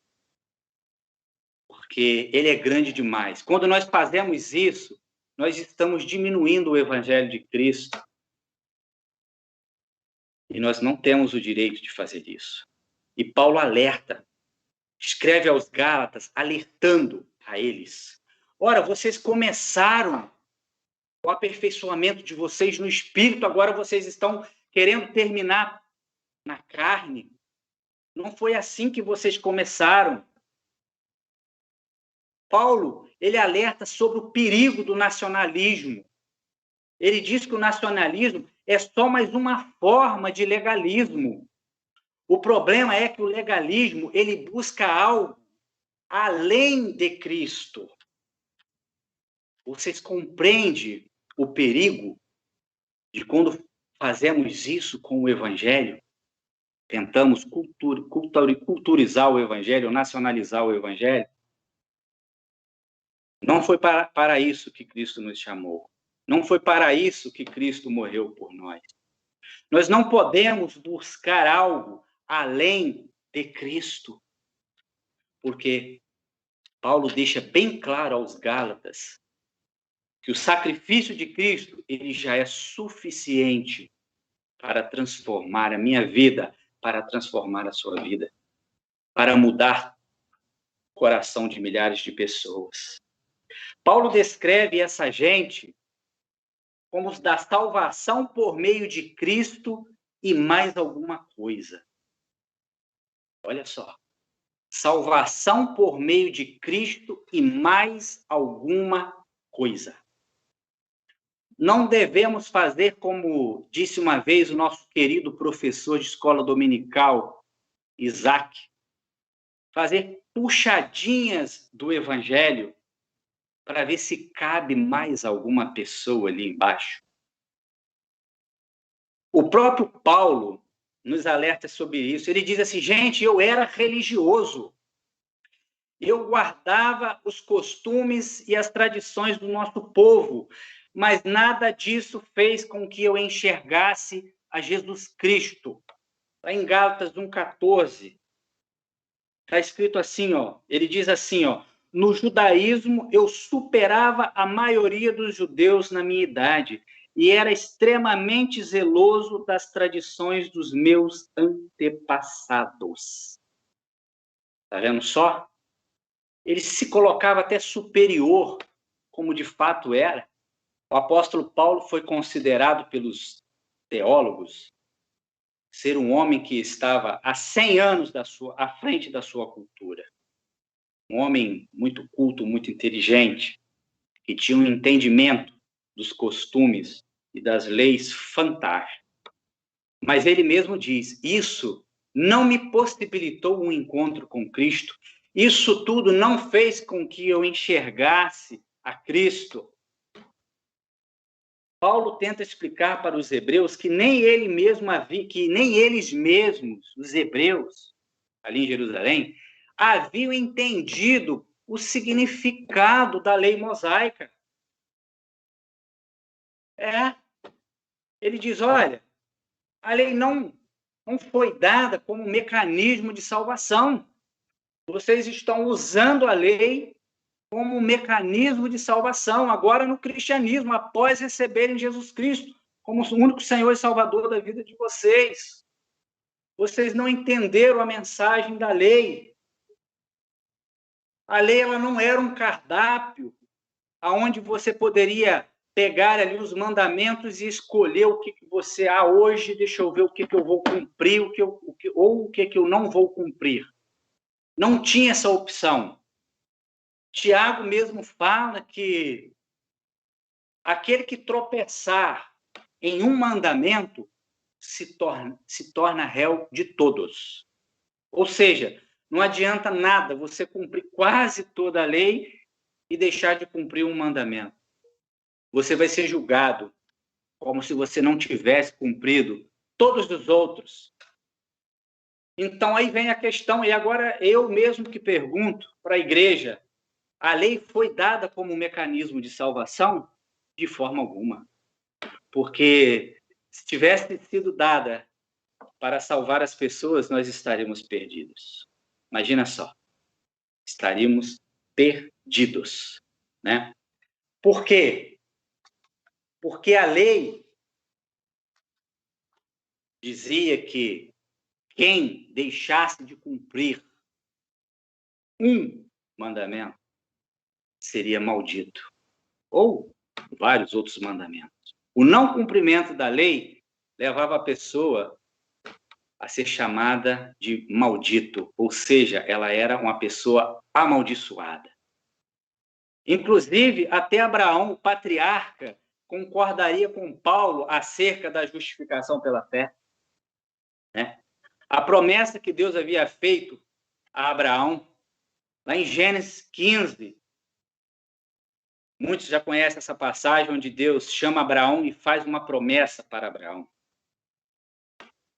porque ele é grande demais. Quando nós fazemos isso, nós estamos diminuindo o evangelho de Cristo. E nós não temos o direito de fazer isso. E Paulo alerta, escreve aos Gálatas, alertando a eles. Ora, vocês começaram o aperfeiçoamento de vocês no espírito, agora vocês estão querendo terminar na carne. Não foi assim que vocês começaram. Paulo, ele alerta sobre o perigo do nacionalismo. Ele diz que o nacionalismo é só mais uma forma de legalismo. O problema é que o legalismo, ele busca algo além de Cristo. Vocês compreendem o perigo de quando fazemos isso com o evangelho? Tentamos culturizar o evangelho, nacionalizar o evangelho? Não foi para isso que Cristo nos chamou. Não foi para isso que Cristo morreu por nós. Nós não podemos buscar algo além de Cristo. Porque Paulo deixa bem claro aos Gálatas que o sacrifício de Cristo, ele já é suficiente para transformar a minha vida, para transformar a sua vida, para mudar o coração de milhares de pessoas. Paulo descreve essa gente como os da salvação por meio de Cristo e mais alguma coisa. Olha só. Salvação por meio de Cristo e mais alguma coisa. Não devemos fazer como disse uma vez o nosso querido professor de escola dominical, Isaac, fazer puxadinhas do evangelho para ver se cabe mais alguma pessoa ali embaixo. O próprio Paulo nos alerta sobre isso. Ele diz assim, gente, eu era religioso. Eu guardava os costumes e as tradições do nosso povo, mas nada disso fez com que eu enxergasse a Jesus Cristo. Lá em Gálatas 1,14, está escrito assim, ele diz assim, no judaísmo eu superava a maioria dos judeus na minha idade e era extremamente zeloso das tradições dos meus antepassados. Está vendo só? Ele se colocava até superior, como de fato era. O apóstolo Paulo foi considerado pelos teólogos ser um homem que estava há 100 anos à frente da sua cultura. Um homem muito culto, muito inteligente, que tinha um entendimento dos costumes e das leis fantástico. Mas ele mesmo diz, isso não me possibilitou um encontro com Cristo. Isso tudo não fez com que eu enxergasse a Cristo. Paulo tenta explicar para os hebreus que nem ele mesmo havia, que nem eles mesmos, os hebreus, ali em Jerusalém, haviam entendido o significado da lei mosaica. Ele diz, olha, a lei não foi dada como mecanismo de salvação. Vocês estão usando a lei como um mecanismo de salvação, agora no cristianismo, após receberem Jesus Cristo como o único Senhor e Salvador da vida de vocês. Vocês não entenderam a mensagem da lei. A lei ela não era um cardápio aonde você poderia pegar ali os mandamentos e escolher o que você... hoje deixa eu ver o que eu vou cumprir, ou o que eu não vou cumprir. Não tinha essa opção. Tiago mesmo fala que aquele que tropeçar em um mandamento se torna réu de todos. Ou seja, não adianta nada você cumprir quase toda a lei e deixar de cumprir um mandamento. Você vai ser julgado como se você não tivesse cumprido todos os outros. Então, aí vem a questão, e agora eu mesmo que pergunto para a igreja, a lei foi dada como um mecanismo de salvação? De forma alguma. Porque se tivesse sido dada para salvar as pessoas, nós estaríamos perdidos. Imagina só. Estaríamos perdidos, né? Por quê? Porque a lei dizia que quem deixasse de cumprir um mandamento seria maldito. Ou vários outros mandamentos. O não cumprimento da lei levava a pessoa a ser chamada de maldito, ou seja, ela era uma pessoa amaldiçoada. Inclusive, até Abraão, o patriarca, concordaria com Paulo acerca da justificação pela fé. Né? A promessa que Deus havia feito a Abraão, lá em Gênesis 15, muitos já conhecem essa passagem onde Deus chama Abraão e faz uma promessa para Abraão.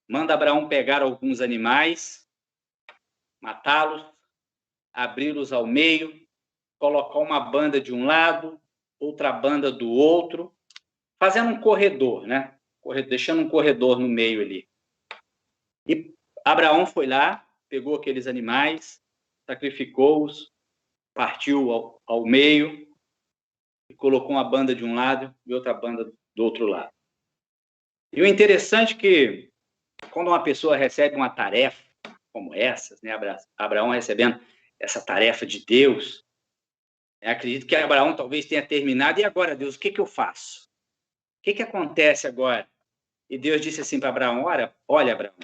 Manda Abraão pegar alguns animais, matá-los, abri-los ao meio, colocar uma banda de um lado, outra banda do outro, fazendo um corredor, né? Deixando um corredor no meio ali. E Abraão foi lá, pegou aqueles animais, sacrificou-os, partiu ao meio, e colocou uma banda de um lado e outra banda do outro lado. E o interessante é que, quando uma pessoa recebe uma tarefa como essa, né, Abraão recebendo essa tarefa de Deus, Eu acredito que Abraão talvez tenha terminado. E agora, Deus, o que eu faço? O que acontece agora? E Deus disse assim para Abraão: olha, Abraão,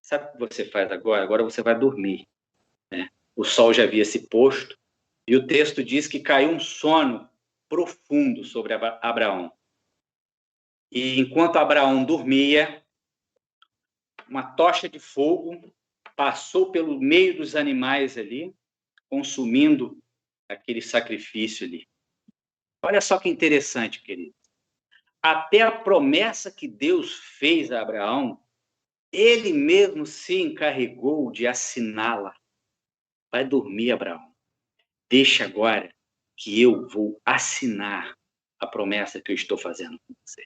sabe o que você faz agora? Agora você vai dormir. Né? O sol já havia se posto, e o texto diz que caiu um sono profundo sobre Abraão. E enquanto Abraão dormia, uma tocha de fogo passou pelo meio dos animais ali, consumindo aquele sacrifício ali. Olha só que interessante, querido. Até a promessa que Deus fez a Abraão, ele mesmo se encarregou de assiná-la. Vai dormir, Abraão. Deixa agora que eu vou assinar a promessa que eu estou fazendo com você.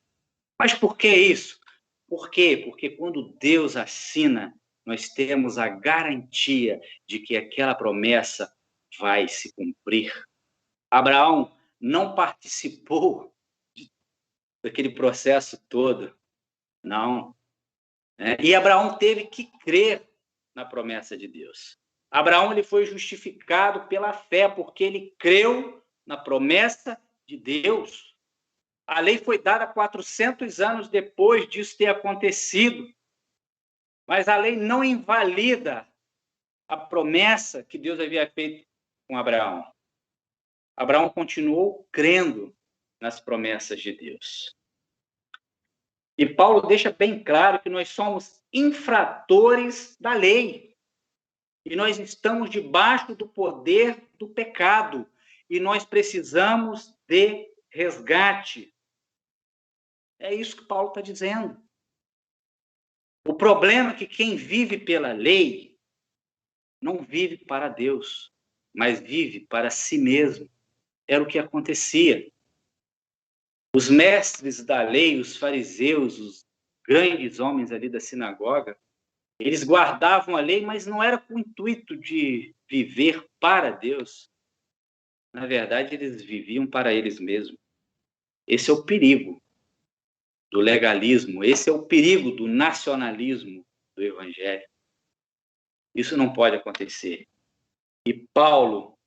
Mas por que isso? Por quê? Porque quando Deus assina, nós temos a garantia de que aquela promessa vai se cumprir. Abraão não participou daquele processo todo, não. E Abraão teve que crer na promessa de Deus. Abraão ele foi justificado pela fé, porque ele creu na promessa de Deus. A lei foi dada 400 anos depois disso ter acontecido. Mas a lei não invalida a promessa que Deus havia feito com Abraão. Abraão continuou crendo nas promessas de Deus. E Paulo deixa bem claro que nós somos infratores da lei. E nós estamos debaixo do poder do pecado. E nós precisamos de resgate. É isso que Paulo está dizendo. O problema é que quem vive pela lei não vive para Deus, mas vive para si mesmo. Era o que acontecia. Os mestres da lei, os fariseus, os grandes homens ali da sinagoga, eles guardavam a lei, mas não era com o intuito de viver para Deus. Na verdade, eles viviam para eles mesmos. Esse é o perigo do legalismo, esse é o perigo do nacionalismo do evangelho. Isso não pode acontecer. E Paulo,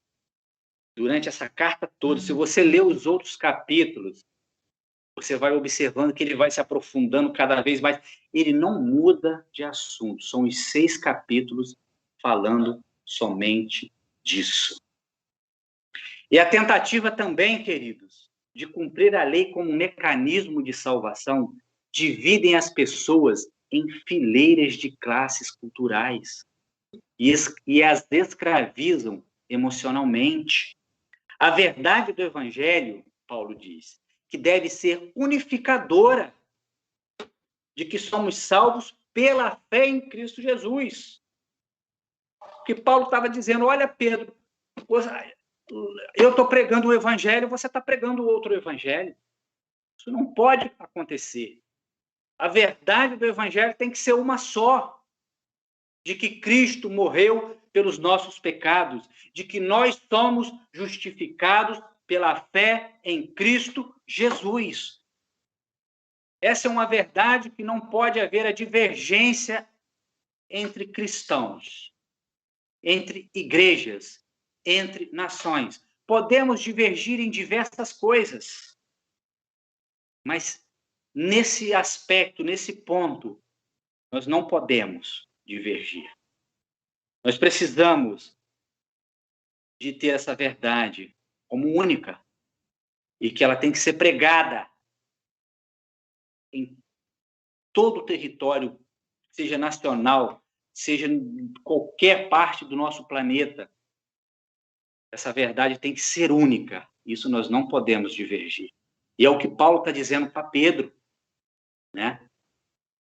durante essa carta toda, se você ler os outros capítulos, você vai observando que ele vai se aprofundando cada vez mais. Ele não muda de assunto. São os 6 capítulos falando somente disso. E a tentativa também, queridos, de cumprir a lei como um mecanismo de salvação, dividem as pessoas em fileiras de classes culturais e as escravizam emocionalmente. A verdade do evangelho, Paulo diz, que deve ser unificadora, de que somos salvos pela fé em Cristo Jesus. Porque Paulo estava dizendo, olha, Pedro, eu estou pregando um evangelho, você está pregando outro evangelho. Isso não pode acontecer. A verdade do evangelho tem que ser uma só, de que Cristo morreu pelos nossos pecados, de que nós somos justificados pela fé em Cristo Jesus. Essa é uma verdade que não pode haver a divergência entre cristãos, entre igrejas, entre nações. Podemos divergir em diversas coisas, mas nesse aspecto, nesse ponto, nós não podemos divergir. Nós precisamos de ter essa verdade como única e que ela tem que ser pregada em todo o território, seja nacional, seja em qualquer parte do nosso planeta. Essa verdade tem que ser única. Isso nós não podemos divergir. E é o que Paulo está dizendo para Pedro, né?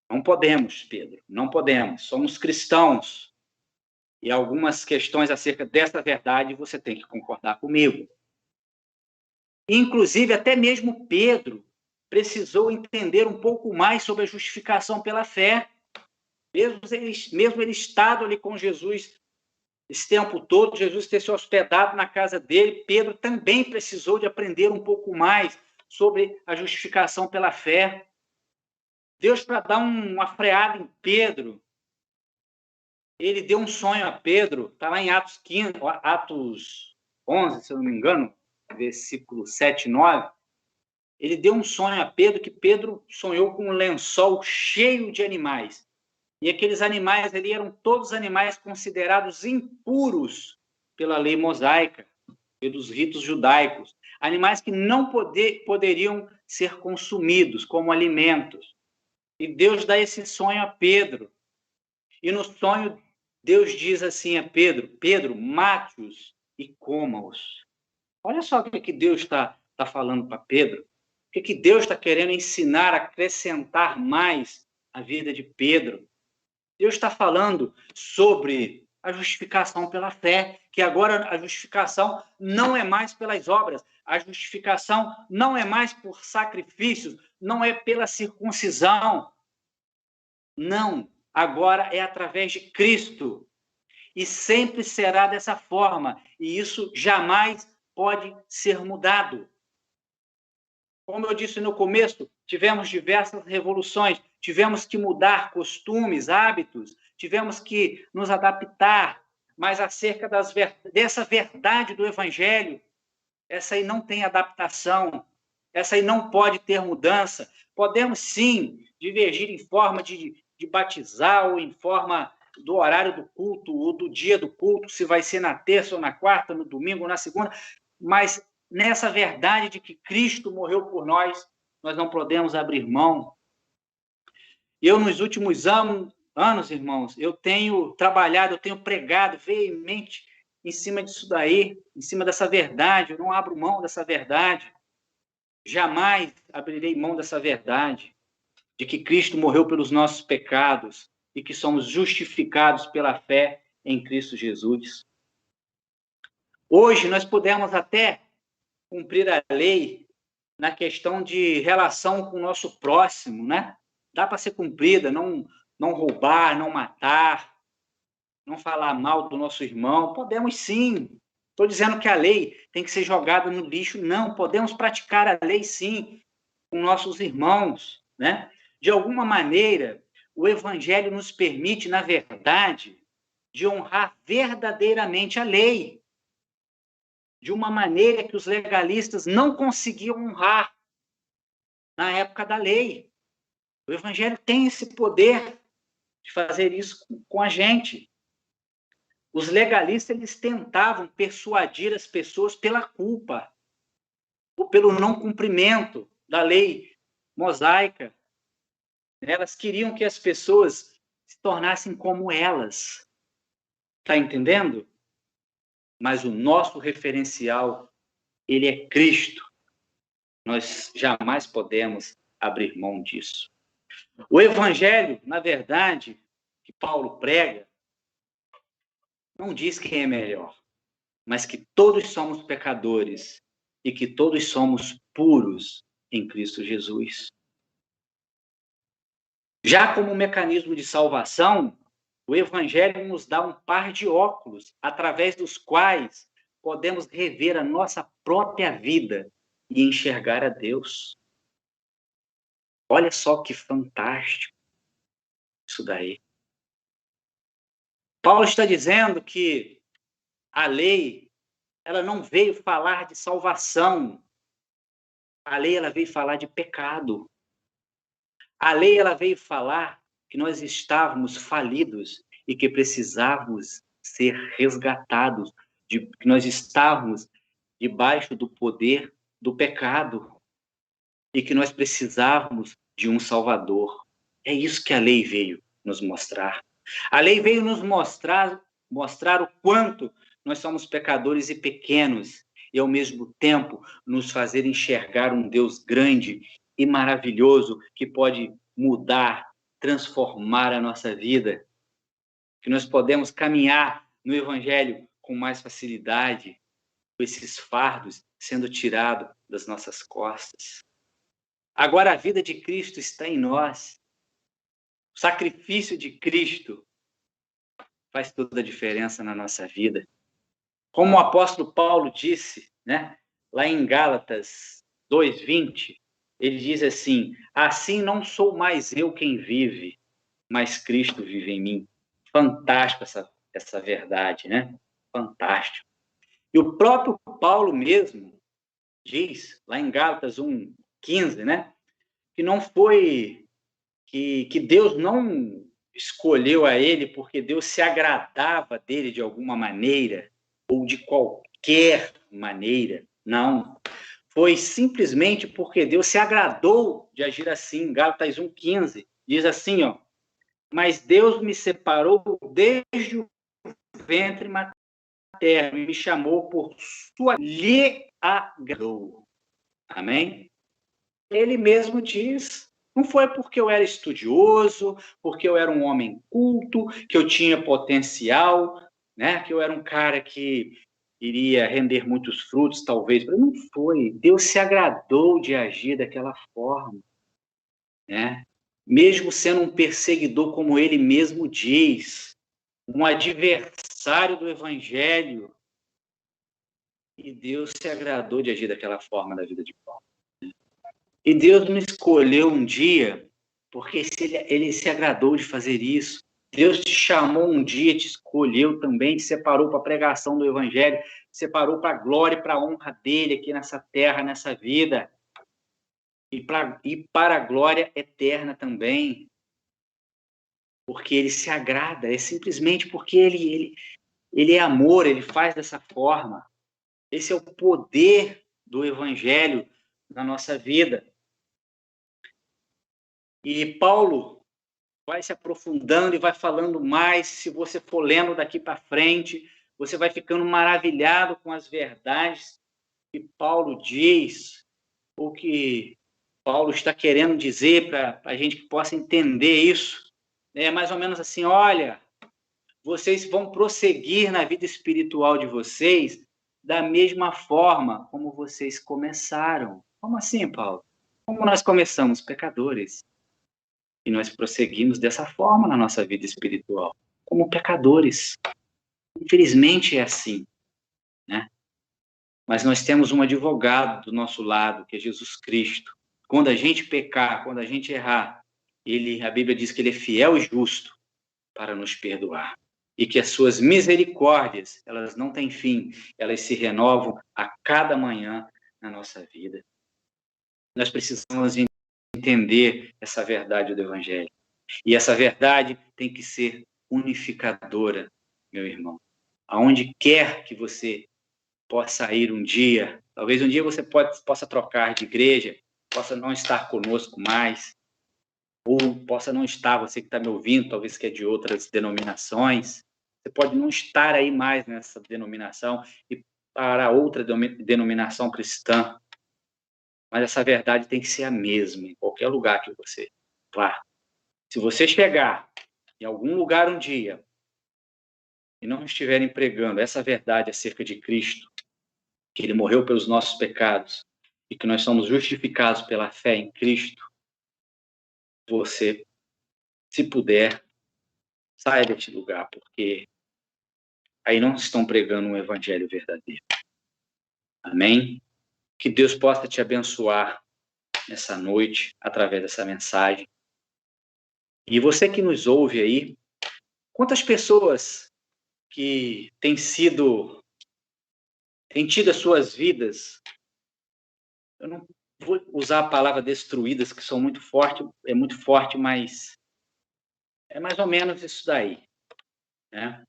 Não podemos, Pedro, não podemos. Somos cristãos. E algumas questões acerca dessa verdade você tem que concordar comigo. Inclusive, até mesmo Pedro precisou entender um pouco mais sobre a justificação pela fé. Mesmo ele estado ali com Jesus esse tempo todo, Jesus ter se hospedado na casa dele, Pedro também precisou de aprender um pouco mais sobre a justificação pela fé. Deus, para dar uma freada em Pedro, ele deu um sonho a Pedro, está lá em Atos 11, se eu não me engano, versículo 7 e 9, ele deu um sonho a Pedro, que Pedro sonhou com um lençol cheio de animais. E aqueles animais ali eram todos animais considerados impuros pela lei mosaica, pelos ritos judaicos. Animais que não poderiam ser consumidos como alimentos. E Deus dá esse sonho a Pedro. E no sonho, Deus diz assim a Pedro: Pedro, mate-os e coma-os. Olha só o que Deus está falando para Pedro. O que Deus está querendo ensinar, acrescentar mais à vida de Pedro. Deus está falando sobre a justificação pela fé, que agora a justificação não é mais pelas obras, a justificação não é mais por sacrifícios, não é pela circuncisão. Não, agora é através de Cristo. E sempre será dessa forma, e isso jamais pode ser mudado. Como eu disse no começo, tivemos diversas revoluções, tivemos que mudar costumes, hábitos, tivemos que nos adaptar, mas acerca dessa verdade do Evangelho, essa aí não tem adaptação, essa aí não pode ter mudança. Podemos, sim, divergir em forma de batizar ou em forma do horário do culto ou do dia do culto, se vai ser na terça ou na quarta, no domingo ou na segunda, mas nessa verdade de que Cristo morreu por nós, nós não podemos abrir mão. Eu, nos últimos anos, irmãos, eu tenho trabalhado, eu tenho pregado veemente em cima disso daí, em cima dessa verdade. Eu não abro mão dessa verdade. Jamais abrirei mão dessa verdade, de que Cristo morreu pelos nossos pecados e que somos justificados pela fé em Cristo Jesus. Hoje, nós podemos até cumprir a lei na questão de relação com o nosso próximo, né? Dá para ser cumprida, não roubar, não matar, não falar mal do nosso irmão. Podemos sim. Estou dizendo que a lei tem que ser jogada no lixo. Não, podemos praticar a lei sim com nossos irmãos, né? De alguma maneira, o Evangelho nos permite, na verdade, de honrar verdadeiramente a lei, de uma maneira que os legalistas não conseguiam honrar na época da lei. O Evangelho tem esse poder de fazer isso com a gente. Os legalistas, eles tentavam persuadir as pessoas pela culpa, ou pelo não cumprimento da lei mosaica. Elas queriam que as pessoas se tornassem como elas. Está entendendo? Mas o nosso referencial, ele é Cristo. Nós jamais podemos abrir mão disso. O Evangelho, na verdade, que Paulo prega, não diz quem é melhor, mas que todos somos pecadores e que todos somos puros em Cristo Jesus. Já como mecanismo de salvação, o Evangelho nos dá um par de óculos, através dos quais podemos rever a nossa própria vida e enxergar a Deus. Olha só que fantástico isso daí. Paulo está dizendo que a lei, ela não veio falar de salvação. A lei, ela veio falar de pecado. A lei, ela veio falar que nós estávamos falidos e que precisávamos ser resgatados, que nós estávamos debaixo do poder do pecado e que nós precisávamos de um Salvador. É isso que a lei veio nos mostrar. A lei veio nos mostrar o quanto nós somos pecadores e pequenos e, ao mesmo tempo, nos fazer enxergar um Deus grande e maravilhoso que pode mudar, transformar a nossa vida, que nós podemos caminhar no Evangelho com mais facilidade, com esses fardos sendo tirados das nossas costas. Agora a vida de Cristo está em nós. O sacrifício de Cristo faz toda a diferença na nossa vida. Como o apóstolo Paulo disse, né, lá em Gálatas 2:20, ele diz assim: assim não sou mais eu quem vive, mas Cristo vive em mim. Fantástico essa verdade, né? Fantástico. E o próprio Paulo mesmo, diz, lá em Gálatas 1:15, né? Que não foi, que Deus não escolheu a ele porque Deus se agradava dele de alguma maneira, ou de qualquer maneira. Não. Foi simplesmente porque Deus se agradou de agir assim. Gálatas 1:15 diz assim, ó: mas Deus me separou desde o ventre materno e me chamou por sua... lhe agradou. Amém? Ele mesmo diz, não foi porque eu era estudioso, porque eu era um homem culto, que eu tinha potencial, né? Que eu era um cara que iria render muitos frutos, talvez. Não foi. Deus se agradou de agir daquela forma, né? Mesmo sendo um perseguidor, como ele mesmo diz, um adversário do evangelho, e Deus se agradou de agir daquela forma na vida de Paulo. E Deus me escolheu um dia, porque ele se agradou de fazer isso. Deus te chamou um dia, te escolheu também, te separou para a pregação do evangelho, te separou para a glória e para a honra dele aqui nessa terra, nessa vida. E para a glória eterna também. Porque ele se agrada, é simplesmente porque ele é amor, ele faz dessa forma. Esse é o poder do evangelho na nossa vida. E Paulo vai se aprofundando e vai falando mais. Se você for lendo daqui para frente, você vai ficando maravilhado com as verdades que Paulo diz, o que Paulo está querendo dizer para a gente que possa entender isso. É mais ou menos assim, olha, vocês vão prosseguir na vida espiritual de vocês da mesma forma como vocês começaram. Como assim, Paulo? Como nós começamos? Pecadores. E nós prosseguimos dessa forma na nossa vida espiritual, como pecadores. Infelizmente é assim, né? Mas nós temos um advogado do nosso lado, que é Jesus Cristo. Quando a gente pecar, quando a gente errar, a Bíblia diz que ele é fiel e justo para nos perdoar. E que as suas misericórdias, elas não têm fim, elas se renovam a cada manhã na nossa vida. Nós precisamos entender essa verdade do Evangelho. E essa verdade tem que ser unificadora, meu irmão. Aonde quer que você possa ir um dia, talvez um dia você possa trocar de igreja, possa não estar conosco mais, ou possa não estar, você que está me ouvindo, talvez que é de outras denominações, você pode não estar aí mais nessa denominação e para outra denominação cristã, mas essa verdade tem que ser a mesma em qualquer lugar que você vá. Se você chegar em algum lugar um dia e não estiverem pregando essa verdade acerca de Cristo, que ele morreu pelos nossos pecados e que nós somos justificados pela fé em Cristo, você, se puder, saia deste lugar, porque aí não estão pregando um evangelho verdadeiro. Amém? Que Deus possa te abençoar nessa noite, através dessa mensagem. E você que nos ouve aí, quantas pessoas que têm tido as suas vidas, eu não vou usar a palavra destruídas, que são muito forte, mas é mais ou menos isso daí, né?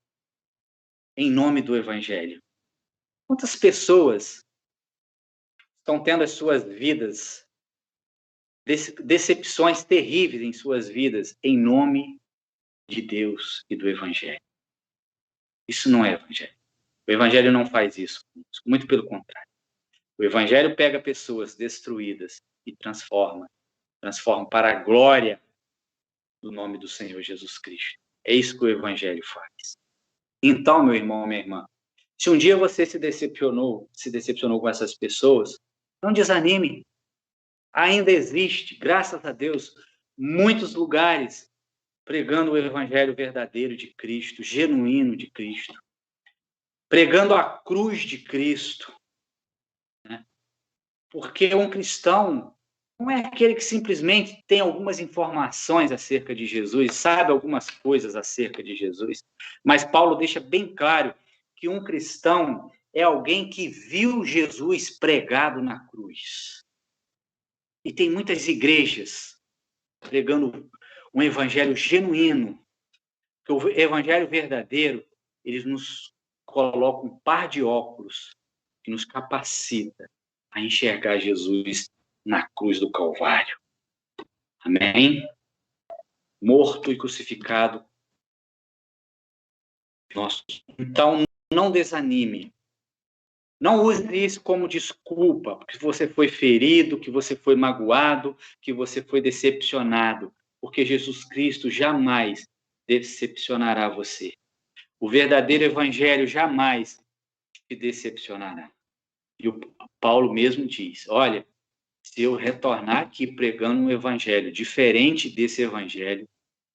Em nome do Evangelho. Quantas pessoas estão tendo as suas vidas, decepções terríveis em suas vidas, em nome de Deus e do Evangelho? Isso não é Evangelho. O Evangelho não faz isso, muito pelo contrário. O Evangelho pega pessoas destruídas e transforma para a glória do nome do Senhor Jesus Cristo. É isso que o Evangelho faz. Então, meu irmão, minha irmã, se um dia você se decepcionou com essas pessoas, não desanime. Ainda existe, graças a Deus, muitos lugares pregando o Evangelho verdadeiro de Cristo, genuíno de Cristo, pregando a cruz de Cristo, né? Porque um cristão não é aquele que simplesmente tem algumas informações acerca de Jesus, sabe algumas coisas acerca de Jesus, mas Paulo deixa bem claro que um cristão, é alguém que viu Jesus pregado na cruz. E tem muitas igrejas pregando um evangelho genuíno, que o evangelho verdadeiro, eles nos colocam um par de óculos que nos capacita a enxergar Jesus na cruz do Calvário. Amém? Morto e crucificado. Então, não desanime. Não use isso como desculpa, porque você foi ferido, que você foi magoado, que você foi decepcionado, porque Jesus Cristo jamais decepcionará você. O verdadeiro evangelho jamais te decepcionará. E o Paulo mesmo diz, olha, se eu retornar aqui pregando um evangelho diferente desse evangelho,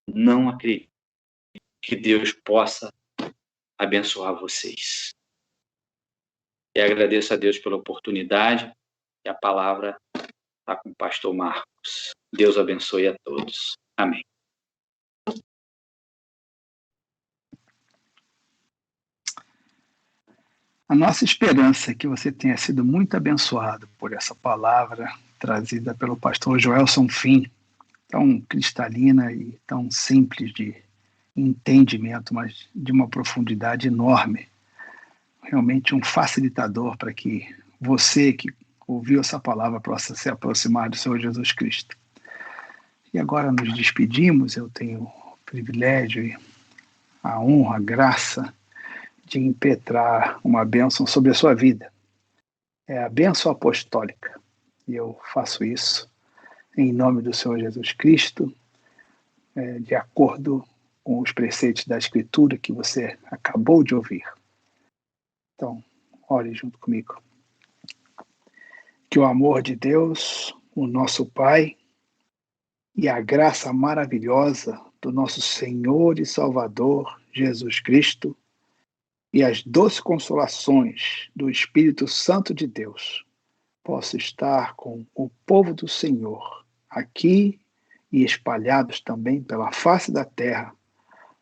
não acredito que Deus possa abençoar vocês. E agradeço a Deus pela oportunidade e a palavra está com o pastor Marcos. Deus abençoe a todos. Amém. A nossa esperança é que você tenha sido muito abençoado por essa palavra trazida pelo pastor Joelson Fim, tão cristalina e tão simples de entendimento, mas de uma profundidade enorme. Realmente um facilitador para que você que ouviu essa palavra possa se aproximar do Senhor Jesus Cristo. E agora nos despedimos, eu tenho o privilégio e a honra, a graça de impetrar uma bênção sobre a sua vida. É a bênção apostólica. E eu faço isso em nome do Senhor Jesus Cristo, de acordo com os preceitos da Escritura que você acabou de ouvir. Então, ore junto comigo. Que o amor de Deus, o nosso Pai, e a graça maravilhosa do nosso Senhor e Salvador Jesus Cristo, e as doces consolações do Espírito Santo de Deus possam estar com o povo do Senhor, aqui e espalhados também pela face da terra,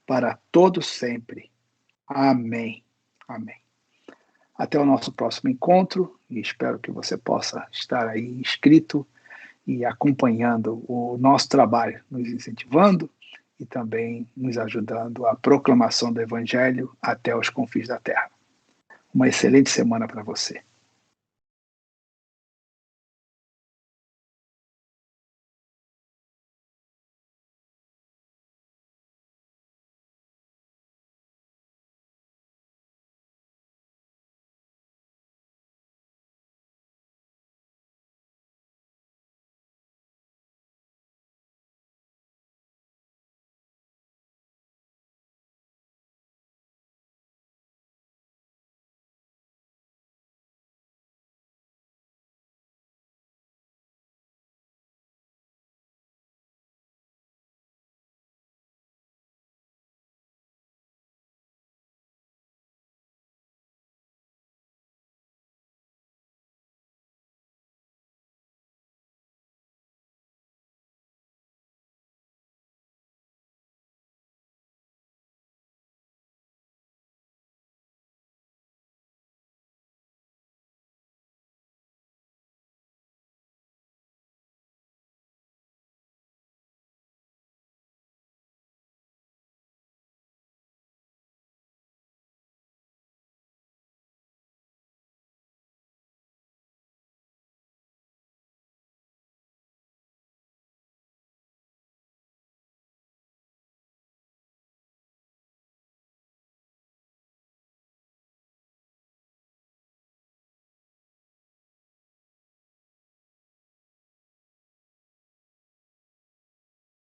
para todo sempre. Amém. Amém. Até o nosso próximo encontro, e espero que você possa estar aí inscrito e acompanhando o nosso trabalho, nos incentivando e também nos ajudando à proclamação do Evangelho até os confins da terra. Uma excelente semana para você.